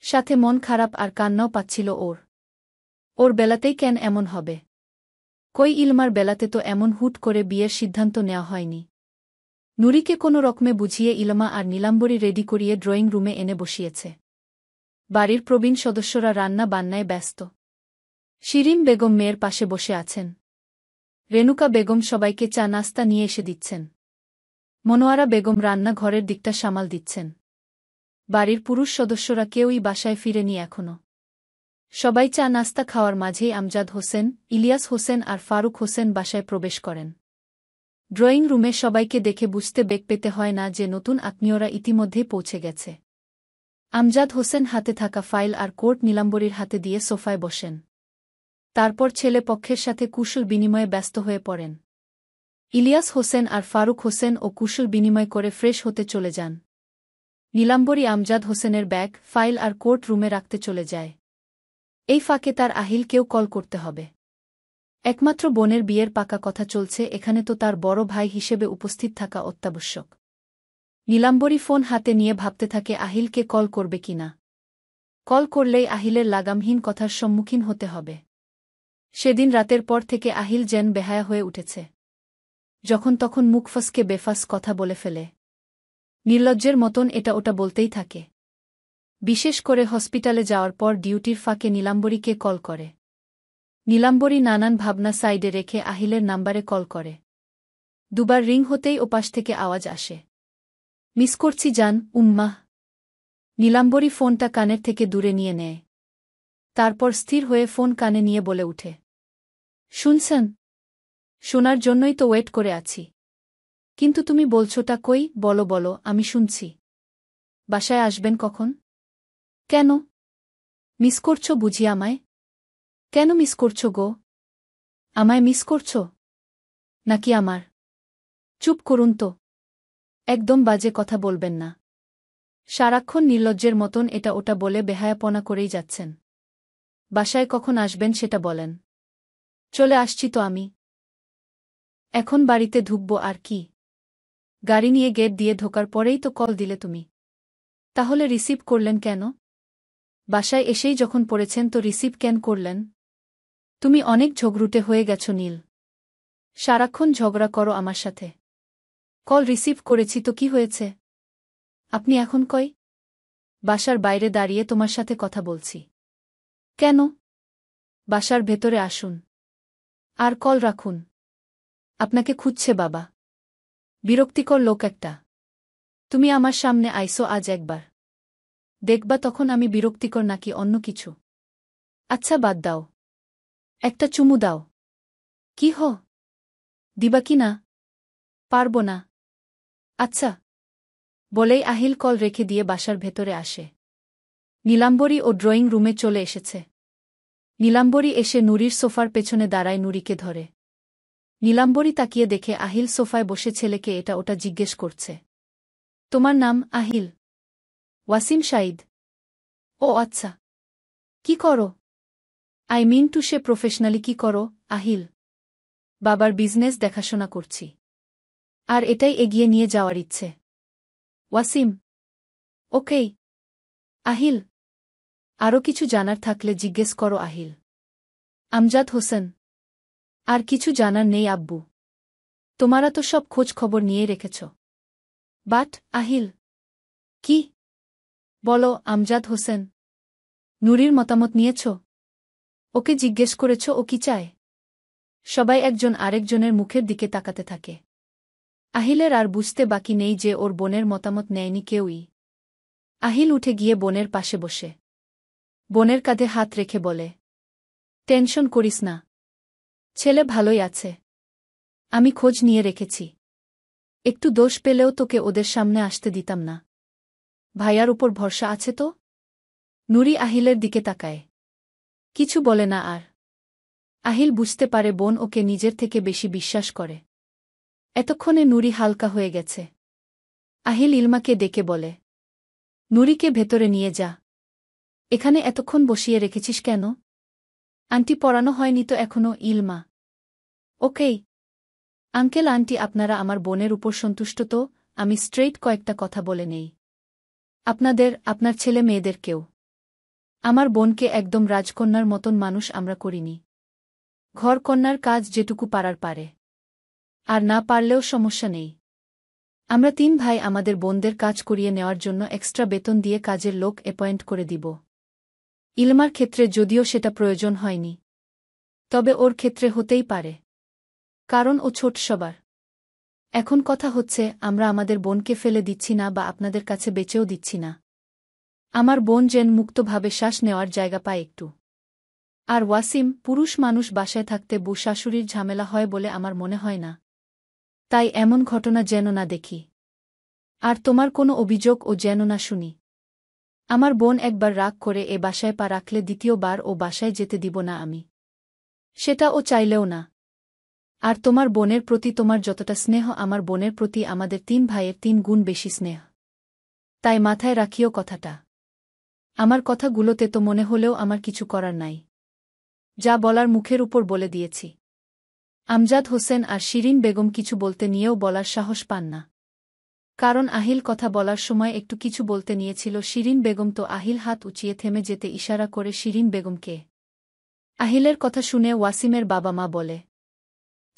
সাথে মন খারাপ আর কান্নাও পাচ্ছিল ওর। ওর বেলাতেই কেন এমন হবে? কই ইলমার বেলাতে তো এমন হুট করে বিয়ের সিদ্ধান্ত নেওয়া হয়নি। নুরিকে কোনো রকমে বুঝিয়ে ইলমা আর নীলাম্বরী রেডি করিয়ে ড্রয়িং রুমে এনে বসিয়েছে। বাড়ির প্রবীণ সদস্যরা রান্না বান্নায় ব্যস্ত। শিরিন বেগম মেয়ের পাশে বসে আছেন। রেণুকা বেগম সবাইকে চা নাস্তা নিয়ে এসে দিচ্ছেন। মনোয়ারা বেগম রান্নাঘরের দিকটা সামাল দিচ্ছেন। বাড়ির পুরুষ সদস্যরা কেউই বাসায় ফিরেনি এখনো। সবাই চা নাস্তা খাওয়ার মাঝেই আমজাদ হোসেন, ইলিয়াস হোসেন আর ফারুক হোসেন বাসায় প্রবেশ করেন। ড্রয়িং রুমে সবাইকে দেখে বুঝতে বেগ পেতে হয় না যে নতুন আত্মীয়রা ইতিমধ্যেই পৌঁছে গেছে। আমজাদ হোসেন হাতে থাকা ফাইল আর কোর্ট নীলাম্বরীর হাতে দিয়ে সোফায় বসেন। তারপর ছেলে পক্ষের সাথে কুশল বিনিময়ে ব্যস্ত হয়ে পড়েন। ইলিয়াস হোসেন আর ফারুক হোসেন ও কুশল বিনিময় করে ফ্রেশ হতে চলে যান। নীলাম্বরী আমজাদ হোসেনের ব্যাগ, ফাইল আর কোর্ট রুমে রাখতে চলে যায়। এই ফাঁকে তার আহিলকেও কল করতে হবে। একমাত্র বোনের বিয়ের পাকা কথা চলছে, এখানে তো তার বড় ভাই হিসেবে উপস্থিত থাকা অত্যাবশ্যক। নীলাম্বরী ফোন হাতে নিয়ে ভাবতে থাকে আহিলকে কল করবে কিনা। কল করলেই আহিলের লাগামহীন কথার সম্মুখীন হতে হবে। সেদিন রাতের পর থেকে আহিল যেন বেহায়া হয়ে উঠেছে। যখন তখন মুখ ফসকে বেফাস কথা বলে ফেলে। নির্লজ্জের মতন এটা ওটা বলতেই থাকে। বিশেষ করে হসপিটালে যাওয়ার পর ডিউটির ফাঁকে নীলাম্বরীকে কল করে। নীলাম্বরী নানান ভাবনা সাইডে রেখে আহিলের নাম্বারে কল করে। দুবার রিং হতেই ওপাশ থেকে আওয়াজ আসে, মিস করছি জান, উম্মাহ। নীলাম্বরী ফোনটা কানের থেকে দূরে নিয়ে নেয়। তারপর স্থির হয়ে ফোন কানে নিয়ে বলে উঠে, শুনছেন? শোনার জন্যই তো ওয়েট করে আছি। কিন্তু তুমি বলছোটা কই, বলো বলো, আমি শুনছি। বাসায় আসবেন কখন? কেন? মিস করছো বুঝি আমায়? কেন মিস করছো গো? আমায় মিস করছো নাকি আমার? চুপ করুন তো, একদম বাজে কথা বলবেন না। সারাক্ষণ নির্লজ্জের মতন এটা ওটা বলে বেহায়াপনা করেই যাচ্ছেন। বাসায় কখন আসবেন সেটা বলেন। চলে আসছি তো আমি। এখন বাড়িতে ঢুকবো আর কি। গাড়ি নিয়ে গেট দিয়ে ঢোকার পরেই তো কল দিলে তুমি। তাহলে রিসিভ করলেন কেন? বাসায় এসেই যখন পড়েছেন তো রিসিভ কেন করলেন? তুমি অনেক ঝগড়ুটে হয়ে গেছো নীল। সারাক্ষণ ঝগড়া করো আমার সাথে। কল রিসিভ করেছি তো কি হয়েছে? আপনি এখন কই? বাসার বাইরে দাঁড়িয়ে তোমার সাথে কথা বলছি। কেন? বাসার ভেতরে আসুন। আর কল রাখুন। আপনাকে খুঁজছে বাবা। বিরক্তিকর লোক একটা। তুমি আমার সামনে আইসো আজ একবার। দেখবা তখন আমি বিরক্তিকর নাকি অন্য কিছু। আচ্ছা বাদ দাও। একটা চুমু দাও। কি হ? দিবা কি না? পারব না। আচ্ছা। বলেই আহিল কল রেখে দিয়ে বাসার ভেতরে আসে। নীলাম্বরী ও ড্রয়িং রুমে চলে এসেছে। নীলাম্বরী এসে নুরির সোফার পেছনে দাঁড়ায়, নুরিকে ধরে। নীলাম্বরী তাকিয়ে দেখে আহিল সোফায় বসে ছেলেকে এটা ওটা জিজ্ঞেস করছে। তোমার নাম আহিল? ওয়াসিম সাঈদ। ও আচ্ছা। কি করো? I mean to say professionally কি করো, আহিল? বাবার বিজনেস দেখাশোনা করছি। আর এটাই এগিয়ে নিয়ে যাওয়ার ইচ্ছে। ওয়াসিম। ওকেই। আহিল। আরও কিছু জানার থাকলে জিজ্ঞেস করো আহিল। আমজাদ হোসেন। আর কিছু জানার নেই আব্বু। তোমারা তো সব খোঁজ খবর নিয়ে রেখেছ। বাট আহিল। কি? বলো আমজাদ হোসেন। নুরির মতামত নিয়েছ? ওকে জিজ্ঞেস করেছ ও কি চায়? সবাই একজন আরেকজনের মুখের দিকে তাকাতে থাকে। আহিলের আর বুঝতে বাকি নেই যে ওর বোনের মতামত নেয়নি কেউই। আহিল উঠে গিয়ে বোনের পাশে বসে বোনের কাঁধে হাত রেখে বলে, টেনশন করিস না। ছেলে ভালোই আছে। আমি খোঁজ নিয়ে রেখেছি। একটু দোষ পেলেও তোকে ওদের সামনে আসতে দিতাম না। ভাইয়ার উপর ভরসা আছে তো? নুরি আহিলের দিকে তাকায়। কিছু বলে না আর। আহিল বুঝতে পারে বোন ওকে নিজের থেকে বেশি বিশ্বাস করে। এতক্ষণে নুরি হালকা হয়ে গেছে। আহিল ইলমাকে ডেকে বলে, নুরিকে ভেতরে নিয়ে যা। এখানে এতক্ষণ বসিয়ে রেখেছিস কেন? আন্টি পড়ানো হয়নি তো এখনো, ইলমা? ওকেই। আঙ্কেল আন্টি আপনারা আমার বোনের উপর সন্তুষ্ট তো? আমি স্ট্রেইট কয়েকটা কথা বলে নেই। আপনার ছেলে মেয়েদেরকেও। আমার বোনকে একদম রাজকন্যার মতন মানুষ আমরা করিনি। ঘরকন্যার কাজ যেটুকু পারার পারে। আর না পারলেও সমস্যা নেই। আমরা 3 ভাই আমাদের বোনদের কাজ করিয়ে নেওয়ার জন্য এক্সট্রা বেতন দিয়ে কাজের লোক অ্যাপয়েন্ট করে দিব। ইলমার ক্ষেত্রে যদিও সেটা প্রয়োজন হয়নি, তবে ওর ক্ষেত্রে হতেই পারে। কারণ ও ছোট সবার। এখন কথা হচ্ছে আমরা আমাদের বোনকে ফেলে দিচ্ছি না বা আপনাদের কাছে বেচেও দিচ্ছি না। আমার বোন যেন মুক্তভাবে শ্বাস নেওয়ার জায়গা পায় একটু। আর ওয়াসিম, পুরুষ মানুষ বাসায় থাকতে বউ শাশুড়ির ঝামেলা হয় বলে আমার মনে হয় না। তাই এমন ঘটনা যেন না দেখি। আর তোমার কোনো অভিযোগ ও যেন না শুনি। আমার বোন একবার রাগ করে এ বাসায় পা রাখলে দ্বিতীয়বার ও বাসায় যেতে দিব না আমি। সেটা ও চাইলেও না। আর তোমার বোনের প্রতি তোমার যতটা স্নেহ আমার বোনের প্রতি আমাদের 3 ভাইয়ের 3 গুণ বেশি স্নেহ। তাই মাথায় রাখিও কথাটা। আমার কথাগুলোতে তো মনে হলেও আমার কিছু করার নাই। যা বলার মুখের উপর বলে দিয়েছি। আমজাদ হোসেন আর শিরিন বেগম কিছু বলতে নিয়েও বলার সাহস পান না। কারণ আহিল কথা বলার সময় একটু কিছু বলতে নিয়েছিল শিরিন বেগম, তো আহিল হাত উঁচিয়ে থেমে যেতে ইশারা করে শিরিন বেগমকে। আহিলের কথা শুনে ওয়াসিমের বাবা মা বলে,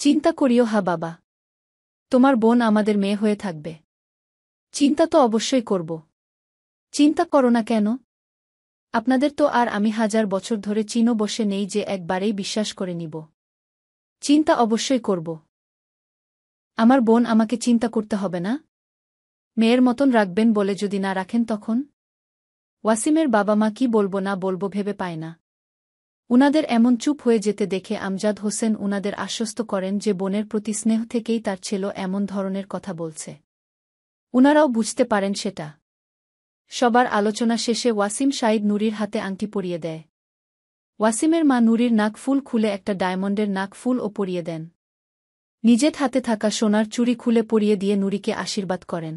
চিন্তা করিও হা বাবা, তোমার বোন আমাদের মেয়ে হয়ে থাকবে। চিন্তা তো অবশ্যই করব। চিন্তা করো না কেন? আপনাদের তো আর আমি 1000 বছর ধরে চিনো বসে নেই যে একবারেই বিশ্বাস করে নিব। চিন্তা অবশ্যই করব। আমার বোন আমাকে চিন্তা করতে হবে না? মেয়ের মতন রাখবেন বলে যদি না রাখেন তখন? ওয়াসিমের বাবা মা কি বলবো না বলবো ভেবে পায় না। উনাদের এমন চুপ হয়ে যেতে দেখে আমজাদ হোসেন উনাদের আশ্বস্ত করেন যে বোনের প্রতি স্নেহ থেকেই তার ছেলে এমন ধরনের কথা বলছে। উনারাও বুঝতে পারেন সেটা। সবার আলোচনা শেষে ওয়াসিম শাইদ নুরির হাতে আংটি পরিয়ে দেয়। ওয়াসিমের মা নুরির নাক ফুল খুলে একটা ডায়মন্ডের নাক ফুল ও পরিয়ে দেন। নিজের হাতে থাকা সোনার চুড়ি খুলে পরিয়ে দিয়ে নুরিকে আশীর্বাদ করেন।